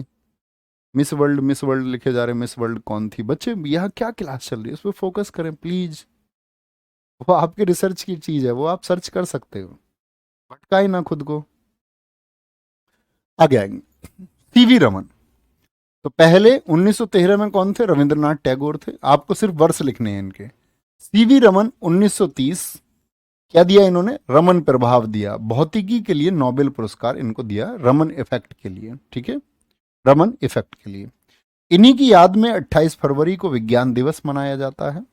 मिस वर्ल्ड लिखे जा रहे हैं, मिस वर्ल्ड कौन थी? बच्चे यहाँ क्या क्लास चल रही है, उस पर फोकस करें प्लीज। वो आपके रिसर्च की चीज है, वो आप सर्च कर सकते हो, भटकाए ना खुद को। आगे आएंगे, सीवी रमन। तो पहले 1913 में कौन थे? रविंद्रनाथ टैगोर थे। आपको सिर्फ वर्ष लिखने हैं इनके। सीवी रमन 1930, क्या दिया इन्होंने? रमन प्रभाव दिया, भौतिकी के लिए नोबेल पुरस्कार इनको दिया, रमन इफेक्ट के लिए, ठीक है, रमन इफेक्ट के लिए। इन्हीं की याद में 28 फरवरी को विज्ञान दिवस मनाया जाता है।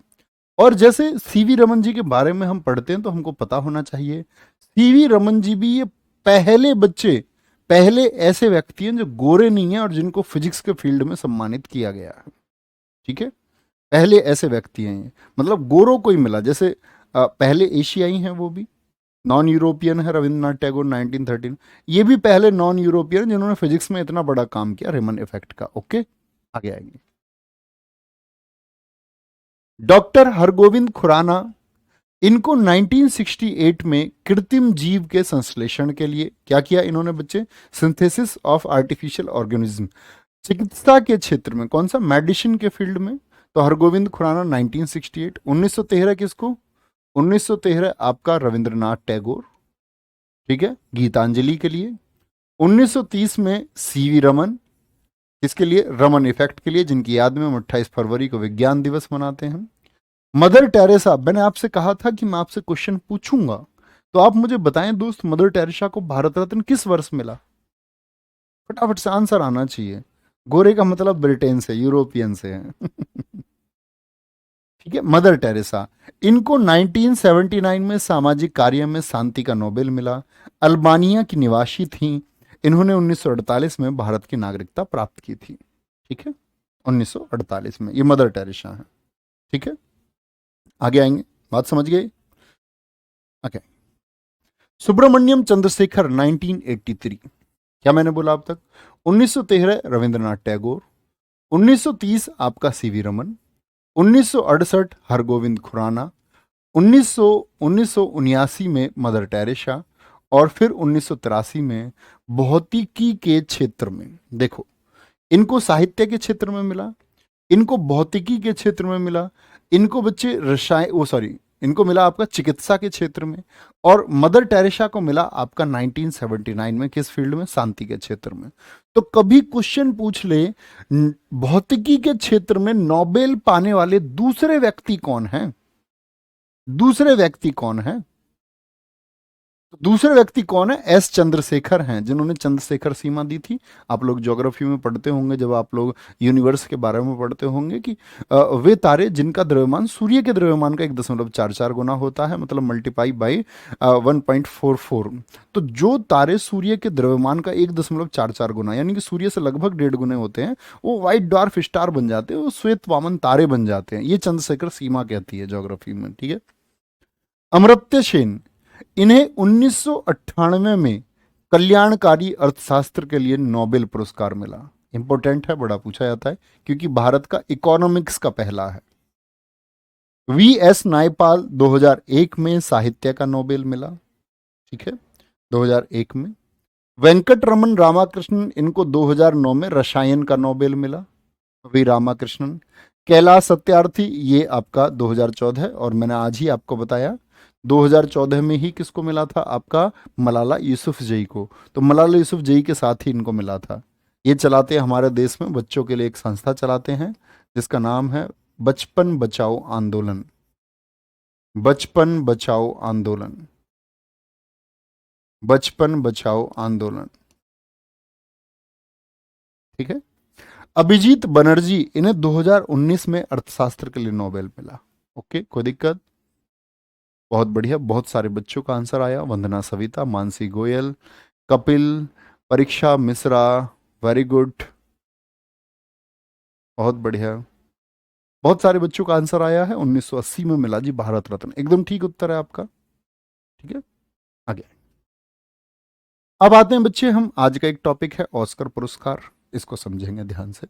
और जैसे सीवी रमन जी के बारे में हम पढ़ते हैं तो हमको पता होना चाहिए, सीवी रमन जी भी ये पहले बच्चे, पहले ऐसे व्यक्ति हैं जो गोरे नहीं हैं और जिनको फिजिक्स के फील्ड में सम्मानित किया गया है, ठीक है। पहले ऐसे व्यक्ति हैं ये, मतलब गोरों को ही मिला। जैसे पहले एशियाई हैं वो भी, नॉन यूरोपियन है रविंद्रनाथ टैगोर 1913, ये भी पहले नॉन यूरोपियन जिन्होंने फिजिक्स में इतना बड़ा काम किया रेमन इफेक्ट का, ओके। आगे आएंगे, डॉक्टर हरगोविंद खुराना, इनको 1968 में कृत्रिम जीव के संश्लेषण के लिए क्या किया इन्होंने बच्चे? सिंथेसिस ऑफ आर्टिफिशियल ऑर्गेनिज्म, चिकित्सा के क्षेत्र में, कौन सा? मेडिसिन के फील्ड में। तो हरगोविंद खुराना 1968। 1913 किसको? 1913 आपका रविंद्रनाथ टैगोर, ठीक है, गीतांजलि के लिए। 1930 में सीवी रमन, किसके लिए? रमन इफेक्ट के लिए, जिनकी याद में हम 28 फरवरी को विज्ञान दिवस मनाते हैं। मदर टेरेसा, मैंने आपसे कहा था कि मैं आपसे क्वेश्चन पूछूंगा, तो आप मुझे बताएं दोस्त, मदर टेरेसा को भारत रत्न किस वर्ष मिला? फटाफट से आंसर आना चाहिए। गोरे का मतलब ब्रिटेन से, यूरोपियन से है। ठीक है, मदर टेरेसा। इनको 1979 में सामाजिक कार्य में शांति का नोबेल मिला। अल्बानिया की निवासी थी। इन्होंने 1948 में भारत की नागरिकता प्राप्त की थी। ठीक है, 1948 में ये मदर टेरेसा है। ठीक है, आगे आएंगे, बात समझ गए? ओके। सुब्रमण्यम चंद्रशेखर 1983, क्या मैंने बोला अब तक? 1913 रविंद्रनाथ टैगोर, 1930 आपका सीवी रमन, 1968 हरगोविंद खुराना, 1979 में मदर टेरेसा, और फिर 1983 में भौतिकी के क्षेत्र में। देखो, इनको साहित्य के क्षेत्र में मिला, इनको भौतिकी के क्षेत्र में मिला, इनको बच्चे रसायन, वो सॉरी, इनको मिला आपका चिकित्सा के क्षेत्र में, और मदर टेरेसा को मिला आपका 1979 में किस फील्ड में? शांति के क्षेत्र में। तो कभी क्वेश्चन पूछ ले, भौतिकी के क्षेत्र में नोबेल पाने वाले दूसरे व्यक्ति कौन हैं? दूसरे व्यक्ति कौन है? दूसरे व्यक्ति कौन है? एस चंद्रशेखर हैं, जिन्होंने चंद्रशेखर सीमा दी थी। आप लोग ज्योग्राफी में पढ़ते होंगे, जब आप लोग यूनिवर्स के बारे में पढ़ते होंगे, कि वे तारे जिनका द्रव्यमान सूर्य के द्रव्यमान का 1.44 गुना होता है, मतलब मल्टीपाई बाई 1.44। तो जो तारे सूर्य के द्रव्यमान का 1.44 गुना, यानी कि सूर्य से लगभग 1.5 गुने होते हैं, वो व्हाइट ड्वार्फ स्टार बन जाते हैं, वो श्वेत वामन तारे बन जाते हैं। ये चंद्रशेखर सीमा कहती है ज्योग्राफी में। ठीक है। अमर्त्य सेन, इन्हें 1998 में कल्याणकारी अर्थशास्त्र के लिए नोबेल पुरस्कार मिला। इंपॉर्टेंट है, बड़ा पूछा जाता है, क्योंकि भारत का इकोनॉमिक्स का पहला है। वी एस नायपाल 2001 में साहित्य का नोबेल मिला। ठीक है, 2001 में। वेंकट रमन रामाकृष्णन, इनको 2009 में रसायन का नोबेल मिला। वी रामाकृष्णन। कैलाश सत्यार्थी, ये आपका 2014 है, और मैंने आज ही आपको बताया 2014 में ही किसको मिला था? आपका मलाला यूसुफजई को। तो मलाला यूसुफजई के साथ ही इनको मिला था। ये चलाते हैं हमारे देश में, बच्चों के लिए एक संस्था चलाते हैं, जिसका नाम है बचपन बचाओ आंदोलन। बचपन बचाओ आंदोलन। बचपन बचाओ आंदोलन। ठीक है। अभिजीत बनर्जी, इन्हें 2019 में अर्थशास्त्र के लिए नोबेल मिला। ओके, कोई दिक्कत? बहुत बढ़िया, बहुत सारे बच्चों का आंसर आया। वंदना सविता, मानसी गोयल, कपिल, परीक्षा मिश्रा, वेरी गुड, बहुत बढ़िया। बहुत सारे बच्चों का आंसर आया है। 1980 में मिला जी भारत रत्न, एकदम ठीक उत्तर है आपका। ठीक है, आगे। अब आते हैं बच्चे, हम आज का एक टॉपिक है ऑस्कर पुरस्कार, इसको समझेंगे ध्यान से।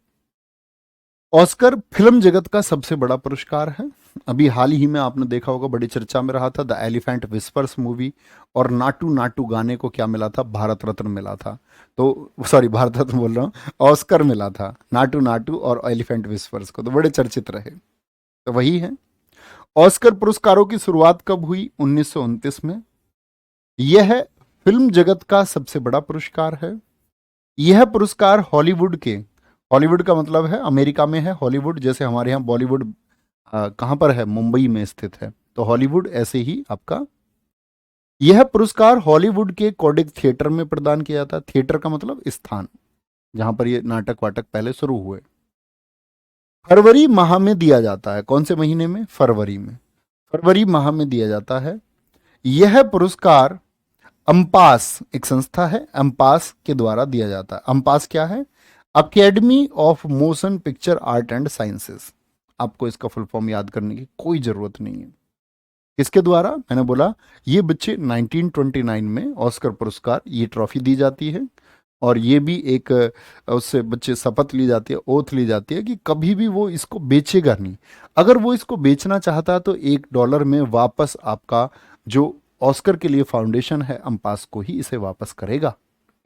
ऑस्कर फिल्म जगत का सबसे बड़ा पुरस्कार है। अभी हाल ही में आपने देखा होगा, बड़ी चर्चा में रहा था द एलिफेंट विस्पर्स मूवी, और नाटू नाटू गाने को क्या मिला था? भारत रत्न मिला था। तो सॉरी, भारत रत्न बोल रहा हूँ, ऑस्कर मिला था नाटू नाटू और एलिफेंट विस्पर्स को, तो बड़े चर्चित रहे। तो वही है। ऑस्कर पुरस्कारों की शुरुआत कब हुई? 1929 में। यह फिल्म जगत का सबसे बड़ा पुरस्कार है। यह पुरस्कार हॉलीवुड के, हॉलीवुड का मतलब है अमेरिका में है हॉलीवुड, जैसे हमारे यहाँ बॉलीवुड कहाँ पर है? मुंबई में स्थित है, तो हॉलीवुड ऐसे ही आपका। यह पुरस्कार हॉलीवुड के कोडिक थिएटर में प्रदान किया जाता है। थिएटर का मतलब स्थान, जहां पर ये नाटक वाटक पहले शुरू हुए। फरवरी माह में दिया जाता है। कौन से महीने में? फरवरी में। फरवरी माह में दिया जाता है। यह पुरस्कार अम्पास, एक संस्था है अम्पास के द्वारा दिया जाता है। अम्पास क्या है? Academy of motion picture art and sciences. आपको इसका फुल फॉर्म याद करने की कोई जरूरत नहीं है। किसके द्वारा? मैंने बोला, ये बच्चे 1929 में ऑस्कर पुरस्कार, ये ट्रॉफी दी जाती है, और ये भी एक उससे बच्चे शपथ ली जाती है, ओथ ली जाती है कि कभी भी वो इसको बेचेगा नहीं। अगर वो इसको बेचना चाहता है तो $1 में वापस आपका जो ऑस्कर के लिए फाउंडेशन है अम्पास को ही इसे वापस करेगा।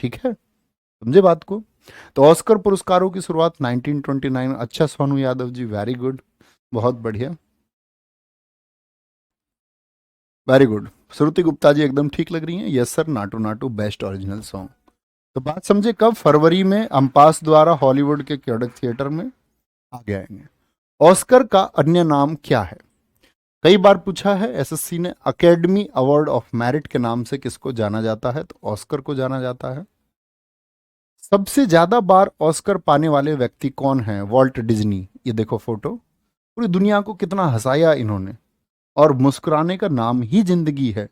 ठीक है, समझे बात को? तो ऑस्कर पुरस्कारों की शुरुआत 1929। अच्छा सोनू यादव जी, वेरी गुड, बहुत बढ़िया, वेरी गुड। श्रुति गुप्ता जी एकदम ठीक लग रही हैं। Yes sir, Naatu Naatu best original song. तो बात समझे कब? फरवरी में अम्पास द्वारा हॉलीवुड के क्योडक थिएटर में आ जाएंगे। ऑस्कर का अन्य नाम क्या है? कई बार पूछा है एसएससी ने। अकेडमी अवार्ड ऑफ मेरिट के नाम से किसको जाना जाता है? तो ऑस्कर को जाना जाता है। सबसे ज्यादा बार ऑस्कर पाने वाले व्यक्ति कौन है? Walt Disney. ये देखो फोटो, पूरी दुनिया को कितना हंसाया इन्होंने। और मुस्कुराने का नाम ही जिंदगी है।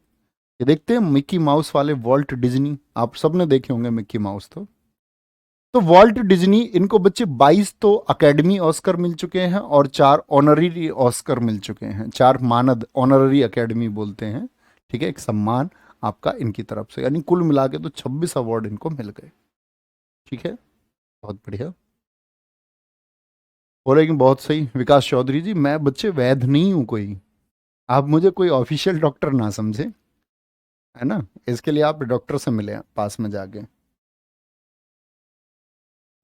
ये देखते हैं मिक्की माउस वाले वॉल्ट डिज्नी, आप सबने देखे होंगे मिक्की माउस। तो वॉल्ट डिज्नी, इनको बच्चे 22 तो अकेडमी ऑस्कर मिल चुके हैं और 4 ऑनररी ऑस्कर मिल चुके हैं। 4 मानद, ऑनररी अकेडमी बोलते हैं, ठीक है, एक सम्मान आपका इनकी तरफ से, यानी कुल मिला के तो 26 अवार्ड इनको मिल गए। ठीक है, बहुत बढ़िया। बोलेंगे बहुत सही विकास चौधरी जी, मैं बच्चे वैध नहीं हूं कोई, आप मुझे कोई ऑफिशियल डॉक्टर ना समझे, है ना। इसके लिए आप डॉक्टर से मिले पास में जाके।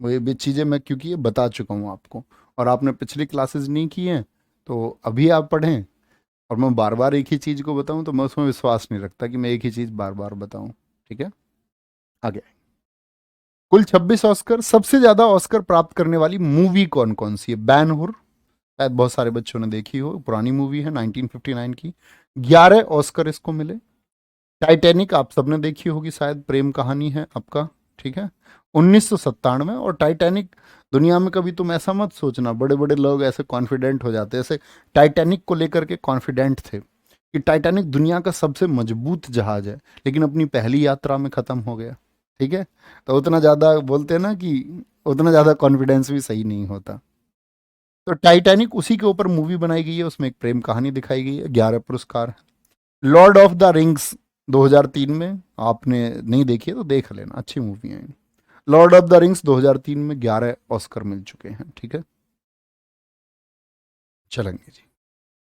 वो ये भी चीज़ें मैं क्योंकि ये बता चुका हूँ आपको, और आपने पिछली क्लासेस नहीं की हैं, तो अभी आप पढ़ें। और मैं बार बार एक ही चीज़ को बताऊं तो मैं उसमें विश्वास नहीं रखता कि मैं एक ही चीज़ बार बार बताऊं। ठीक है, आगे। कुल 26 ऑस्कर। सबसे ज़्यादा ऑस्कर प्राप्त करने वाली मूवी कौन कौन सी है? बैन हुर, शायद बहुत सारे बच्चों ने देखी हो, पुरानी मूवी है 1959 की। 11 ऑस्कर इसको मिले। टाइटैनिक आप सबने देखी होगी शायद, प्रेम कहानी है आपका, ठीक है, 1997। और टाइटैनिक, दुनिया में कभी तुम ऐसा मत सोचना, बड़े बड़े लोग ऐसे कॉन्फिडेंट हो जाते हैं, ऐसे टाइटैनिक को लेकर के कॉन्फिडेंट थे कि टाइटैनिक दुनिया का सबसे मजबूत जहाज है, लेकिन अपनी पहली यात्रा में खत्म हो गया। ठीक है, तो उतना ज़्यादा बोलते हैं ना कि उतना ज़्यादा कॉन्फिडेंस भी सही नहीं होता। तो टाइटैनिक उसी के ऊपर मूवी बनाई गई है, उसमें एक प्रेम कहानी दिखाई गई है, 11 पुरस्कार। लॉर्ड ऑफ द रिंग्स 2003 में, आपने नहीं देखी है तो देख लेना, अच्छी मूवी है। लॉर्ड ऑफ द रिंग्स 2003 में 11 ऑस्कर मिल चुके हैं। ठीक है, चलेंगे जी,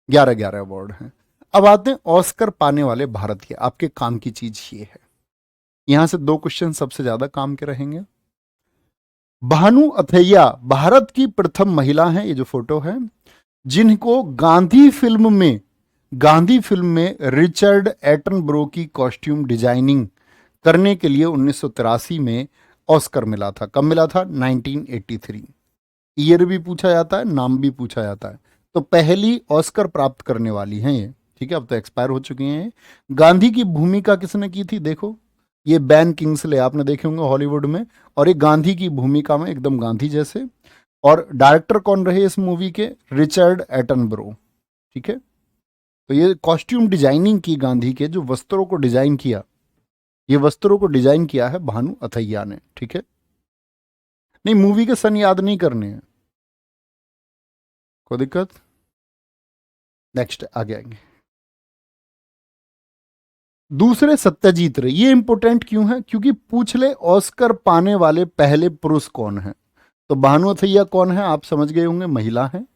11 अवार्ड हैं। अब आते हैं ऑस्कर पाने वाले भारत के। आपके काम की चीज ये है, यहां से 2 क्वेश्चन सबसे ज्यादा काम के रहेंगे। भानु अथैया भारत की प्रथम महिला हैं, ये जो फोटो है, जिनको गांधी फिल्म में रिचर्ड एटनबरो की कॉस्ट्यूम डिजाइनिंग करने के लिए 1983 में ऑस्कर मिला था। कब मिला था? 1983। ईयर भी पूछा जाता है, नाम भी पूछा जाता है। तो पहली ऑस्कर प्राप्त करने वाली हैं ये। ठीक है, अब तो एक्सपायर हो चुकी हैं। गांधी की भूमिका किसने की थी? देखो, ये बैन किंग्सले, आपने देखे होंगे हॉलीवुड में, और एक गांधी की भूमिका में एकदम गांधी जैसे। और डायरेक्टर कौन रहे इस मूवी के? Richard Attenborough. ठीक है, तो ये कॉस्ट्यूम डिजाइनिंग की, गांधी के जो वस्त्रों को डिजाइन किया, ये वस्त्रों को डिजाइन किया है भानु अथैया ने। ठीक है, नहीं मूवी के सन याद नहीं करने हैं, कोई दिक्कत? नेक्स्ट आगे आएंगे। दूसरे सत्यजीत रे, ये इंपॉर्टेंट क्यों है? क्योंकि पूछ ले ऑस्कर पाने वाले पहले पुरुष कौन है। तो भानु अथैया कौन है आप समझ गए होंगे, महिला है।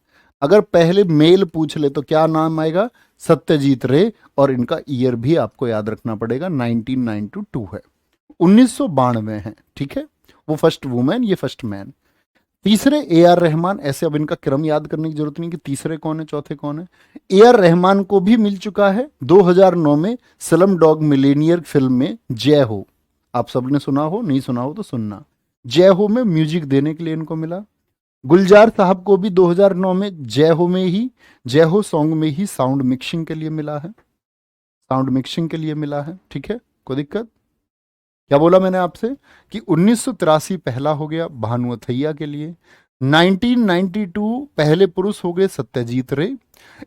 अगर पहले मेल पूछ ले तो क्या नाम आएगा? सत्यजीत रे। और इनका ईयर भी आपको याद रखना पड़ेगा, 1992 है, 1992 है। ठीक है, वो फर्स्ट वुमेन, ये फर्स्ट मैन। तीसरे ए आर रहमान। ऐसे अब इनका क्रम याद करने की जरूरत नहीं कि तीसरे कौन है चौथे कौन है। ए आर रहमान को भी मिल चुका है 2009 में स्लम डॉग मिलेनियर फिल्म में जय हो। आप सबने सुना हो, नहीं सुना हो तो सुनना। जय हो में म्यूजिक देने के लिए इनको मिला। गुलजार साहब को भी 2009 में जय हो सॉन्ग में ही साउंड मिक्सिंग के लिए मिला है, साउंड मिक्सिंग के लिए मिला है। ठीक है, कोई दिक्कत? क्या बोला मैंने आपसे कि 1983 पहला हो गया भानु अथैया के लिए। 1992 पहले पुरुष हो गए सत्यजीत रे।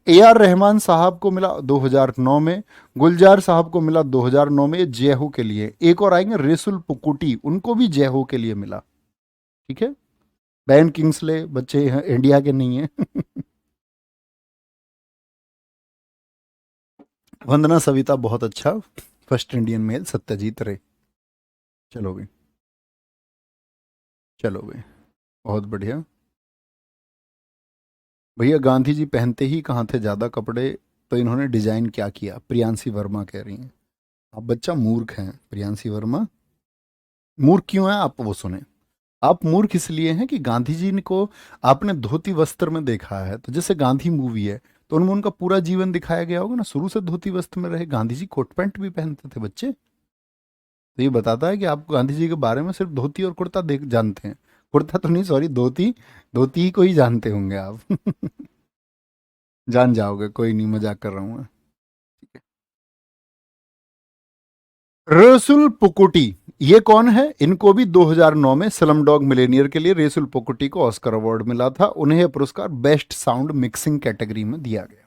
ए आर रहमान साहब को मिला 2009 में। गुलजार साहब को मिला 2009 में जय हो के लिए। एक और आएंगे रेसुल पुकुटी, उनको भी जय हो के लिए मिला। ठीक है, बैन किंग्सले बच्चे हैं, इंडिया के नहीं है। वंदना सविता बहुत अच्छा, फर्स्ट इंडियन मेल सत्यजीत रे। चलो भाई, चलो भाई, बहुत बढ़िया। भैया गांधी जी पहनते ही कहाँ थे ज़्यादा कपड़े, तो इन्होंने डिजाइन क्या किया? प्रियांशी वर्मा कह रही हैं। आप बच्चा मूर्ख हैं प्रियांशी वर्मा। मूर्ख क्यों है आप वो सुने। आप मूर्ख इसलिए हैं कि गांधी जी को आपने धोती वस्त्र में देखा है। तो जैसे गांधी मूवी है तो उनमें उनका पूरा जीवन दिखाया गया होगा ना, शुरू से धोती वस्त्र में रहे। गांधी जी कोट पैंट भी पहनते थे बच्चे। तो ये बताता है कि आप गांधी जी के बारे में सिर्फ धोती और कुर्ता देख जानते हैं। कुर्ता तो नहीं, सॉरी, धोती। धोती ही को ही जानते होंगे आप। जान जाओगे, कोई नहीं, मजाक कर रहा हूँ मैं। रेसुल पुकुटी, ये कौन है? इनको भी 2009 में स्लम डॉग मिलेनियर के लिए रेसुल पुकुटी को ऑस्कर अवार्ड मिला था। उन्हें यह पुरस्कार बेस्ट साउंड मिक्सिंग कैटेगरी में दिया गया।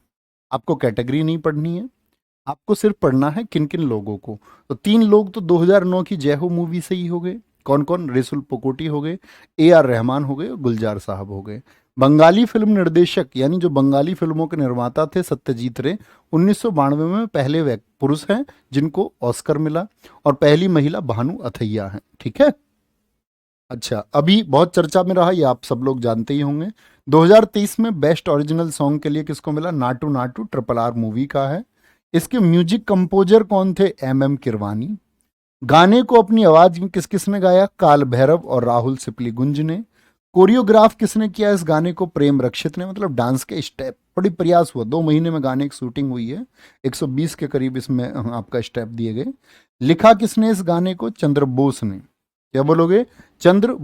आपको कैटेगरी नहीं पढ़नी है, आपको सिर्फ पढ़ना है किन किन लोगों को। तो 3 लोग तो 2009 की जय हो मूवी से ही हो गए। कौन कौन? रेसुल पुकोटी हो गए, A R रहमान हो गए और गुलजार साहब हो गए। बंगाली फिल्म निर्देशक, यानी जो बंगाली फिल्मों के निर्माता थे, सत्यजीत रे, 1992 में पहले पुरुष हैं जिनको ऑस्कर मिला, और पहली महिला भानु अथैया हैं। ठीक है। अच्छा, अभी बहुत चर्चा में रहा, ये आप सब लोग जानते ही होंगे, 2023 में बेस्ट ओरिजिनल सॉन्ग के लिए किसको मिला? नाटू नाटू, RRR मूवी का है। इसके म्यूजिक कंपोजर कौन थे? MM किरवानी। गाने को अपनी आवाज में किस किसने गाया? काल भैरव और राहुल सिपली गुंज ने। कोरियोग्राफ किसने किया इस गाने को? प्रेम रक्षित ने। मतलब डांस के स्टेप, बड़ी प्रयास हुआ, 2 महीने में गाने की शूटिंग हुई है, 120 के करीब इसमें आपका स्टेप दिए गए। लिखा किसने इस गाने को? चंद्र बोस ने। क्या बोलोगे? चंद्र।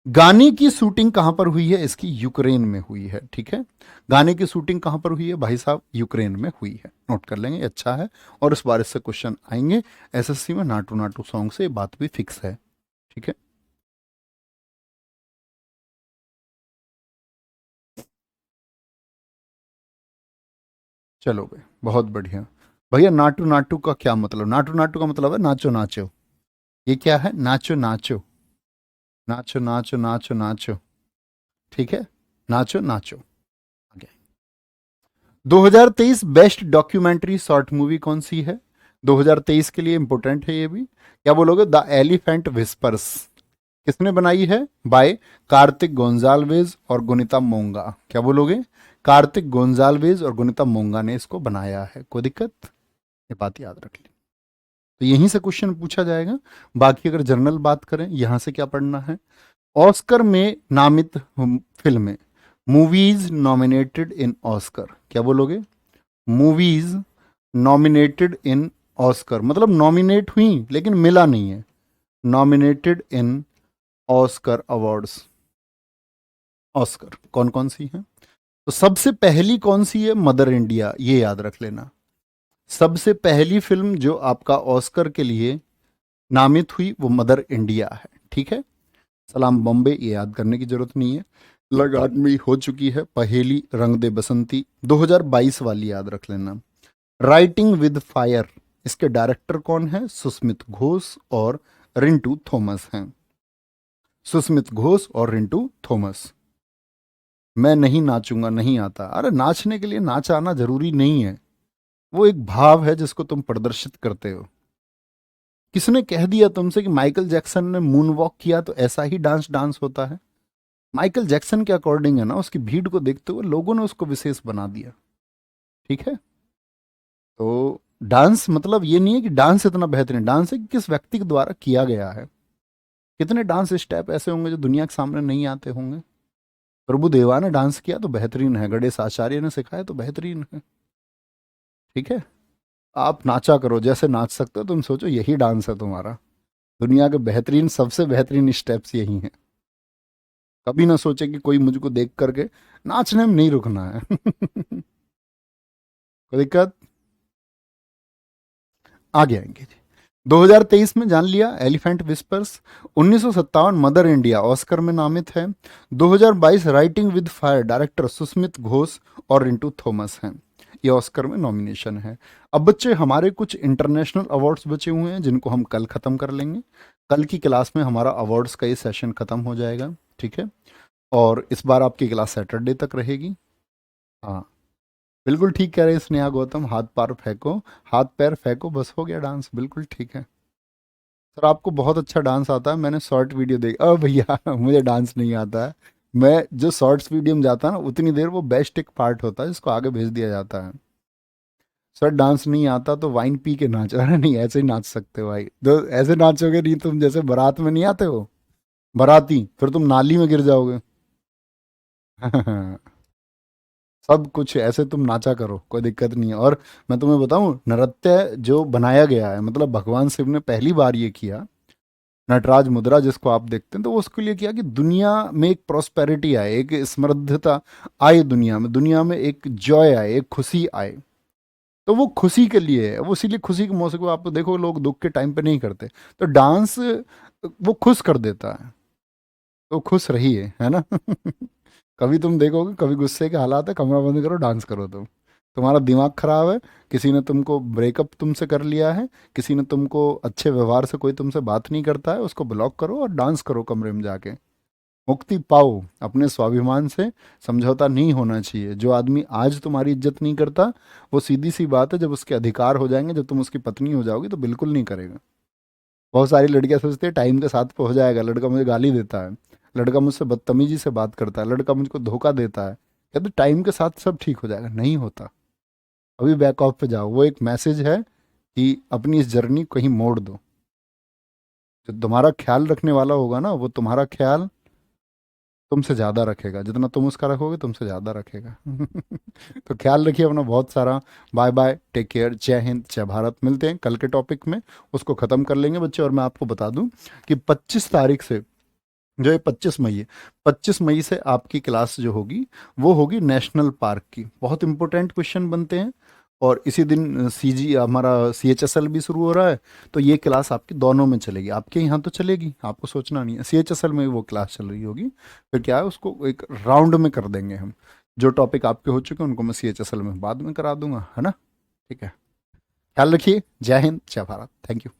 गाने की शूटिंग कहां पर हुई है इसकी? यूक्रेन में हुई है। ठीक है। गाने की शूटिंग कहां पर हुई है भाई साहब? यूक्रेन में हुई है। नोट कर लेंगे, अच्छा है। और इस बार इससे क्वेश्चन आएंगे SSC में, नाटू नाटू सॉन्ग से, ये बात भी फिक्स है। ठीक है। चलो भाई, बहुत बढ़िया। भैया, नाटू नाटू का क्या मतलब? नाटू नाटू का मतलब है नाचो नाचो। ये क्या है? नाचो नाचो, नाचो नाचो नाचो नाचो। ठीक है, नाचो नाचो। आगे। 2023 बेस्ट डॉक्यूमेंट्री शॉर्ट मूवी कौन सी है? 2023 के लिए इंपोर्टेंट है ये भी। क्या बोलोगे? The elephant whispers. किसने बनाई है? बाय कार्तिक गोंजाल्वेज और गुनिता मोंगा। क्या बोलोगे? कार्तिक गोंजाल्वेज और गुनिता मोंगा ने इसको बनाया है। कोई दिक्कत? ये बात याद रख ली। तो यहीं से क्वेश्चन पूछा जाएगा। बाकी अगर जनरल बात करें, यहां से क्या पढ़ना है? ऑस्कर में नामित फिल्में, मूवीज नॉमिनेटेड इन ऑस्कर। क्या बोलोगे? मूवीज नॉमिनेटेड इन ऑस्कर, मतलब नॉमिनेट हुई लेकिन मिला नहीं है। Nominated in Oscar awards. Oscar कौन कौन सी हैं? तो सबसे पहली कौन सी है? मदर इंडिया, ये याद रख लेना। सबसे पहली फिल्म जो आपका ऑस्कर के लिए नामित हुई वो मदर इंडिया है। ठीक है। सलाम बॉम्बे, ये याद करने की जरूरत नहीं है। लगान में हो चुकी है पहेली, रंग दे बसंती, 2022 वाली याद रख लेना। राइटिंग विद फायर, इसके डायरेक्टर कौन है? सुस्मित घोष और रिंटू थॉमस हैं। सुस्मित घोष और रिंटू थॉमस। मैं नहीं नाचूंगा नहीं आता, अरे नाचने के लिए नाच आना जरूरी नहीं है, वो एक भाव है जिसको तुम प्रदर्शित करते हो। किसने कह दिया तुमसे कि माइकल जैक्सन ने मून वॉक किया तो ऐसा ही डांस डांस होता है? माइकल जैक्सन के अकॉर्डिंग है ना, उसकी भीड़ को देखते हुए लोगों ने उसको विशेष बना दिया। ठीक है। तो डांस मतलब ये नहीं है कि डांस इतना बेहतरीन, डांस है कि किस व्यक्ति के द्वारा किया गया है। कितने डांस स्टेप ऐसे होंगे जो दुनिया के सामने नहीं आते होंगे? प्रभु देवा ने डांस किया तो बेहतरीन है, गणेश आचार्य ने सिखाया तो बेहतरीन है। ठीक है। आप नाचा करो जैसे नाच सकते हो, तुम सोचो यही डांस है तुम्हारा। दुनिया के बेहतरीन, सबसे बेहतरीन स्टेप्स यही हैं। कभी ना सोचे कि कोई मुझको देख करके, नाचने में नहीं रुकना है। कोई दिक्कत? आगे आएंगे जी। 2023 में जान लिया elephant whispers. 1957 mother India Oscar में नामित है। 2022 writing with fire, director Susmit Ghosh और रिंटू थॉमस हैं। ये ऑस्कर में नॉमिनेशन है। अब बच्चे, हमारे कुछ इंटरनेशनल अवार्ड्स बचे हुए हैं जिनको हम कल खत्म कर लेंगे। कल की क्लास में हमारा अवार्ड्स का ये सेशन खत्म हो जाएगा। ठीक है। और इस बार आपकी क्लास सैटरडे तक रहेगी। हाँ, बिल्कुल ठीक कह रहे हैं स्नेहा गौतम, हाथ पैर फेंको, हाथ पैर फेंको, बस हो गया डांस। बिल्कुल ठीक है सर, आपको बहुत अच्छा डांस आता है, मैंने शॉर्ट वीडियो देख। भैया, मुझे डांस नहीं आता है। मैं जो शॉर्ट्स वीडियो में जाता है ना, उतनी देर वो बेस्ट एक पार्ट होता है जिसको आगे भेज दिया जाता है। सर डांस नहीं आता तो वाइन पी के नाच। अरे नहीं, ऐसे ही नाच सकते हो भाई, तो ऐसे नाचोगे नहीं तुम, जैसे बारात में नहीं आते हो बाराती, फिर तुम नाली में गिर जाओगे। सब कुछ ऐसे तुम नाचा करो, कोई दिक्कत नहीं है। और मैं तुम्हें बताऊं, नृत्य जो बनाया गया है, मतलब भगवान शिव ने पहली बार ये किया, नटराज मुद्रा जिसको आप देखते हैं, तो वो उसके लिए किया कि दुनिया में एक प्रॉस्पेरिटी आए, एक समृद्धता आए, दुनिया में एक जॉय आए, एक खुशी आए। तो वो खुशी के लिए है, वो इसीलिए खुशी के मौसम को आप देखो लोग दुख के टाइम पे नहीं करते। तो डांस वो खुश कर देता है, तो खुश रहिए, है ना। कभी तुम देखोगे, कभी गुस्से के हालात है, कमरा बंद करो, डांस करो तुम। तुम्हारा दिमाग खराब है, किसी ने तुमको ब्रेकअप तुमसे कर लिया है, किसी ने तुमको अच्छे व्यवहार से, कोई तुमसे बात नहीं करता है, उसको ब्लॉक करो और डांस करो कमरे में जाके। मुक्ति पाओ अपने स्वाभिमान से। समझौता नहीं होना चाहिए। जो आदमी आज तुम्हारी इज्जत नहीं करता, वो सीधी सी बात है जब उसके अधिकार हो जाएंगे, जब तुम उसकी पत्नी हो जाओगी, तो बिल्कुल नहीं करेगा। बहुत सारी लड़कियां सोचती है टाइम के साथ पे हो जाएगा, लड़का मुझे गाली देता है, लड़का मुझसे बदतमीजी से बात करता है, लड़का मुझको धोखा देता है, कहते टाइम के साथ सब ठीक हो जाएगा। नहीं होता। अभी बैक ऑफ पे जाओ, वो एक मैसेज है कि अपनी इस जर्नी कहीं मोड़ दो। जो तुम्हारा ख्याल रखने वाला होगा ना, वो तुम्हारा ख्याल तुमसे ज़्यादा रखेगा, जितना तुम उसका रखोगे तुमसे ज़्यादा रखेगा। तो ख्याल रखिए अपना बहुत सारा। बाय बाय, टेक केयर, जय हिंद, जय भारत। मिलते हैं कल के टॉपिक में, उसको ख़त्म कर लेंगे बच्चे। और मैं आपको बता दूं कि 25 तारीख से, जो ये 25 मई है, 25 मई से आपकी क्लास जो होगी वो होगी नेशनल पार्क की। बहुत इंपॉर्टेंट क्वेश्चन बनते हैं। और इसी दिन CG हमारा CHSL भी शुरू हो रहा है। तो ये क्लास आपकी दोनों में चलेगी, आपके यहाँ तो चलेगी, आपको सोचना नहीं है, CHSL में भी वो क्लास चल रही होगी। फिर क्या है, उसको एक राउंड में कर देंगे हम। जो टॉपिक आपके हो चुके हैं उनको मैं CHSL में बाद में करा दूंगा, है ना। ठीक है, ख्याल रखिए। जय हिंद, जय भारत। Thank you.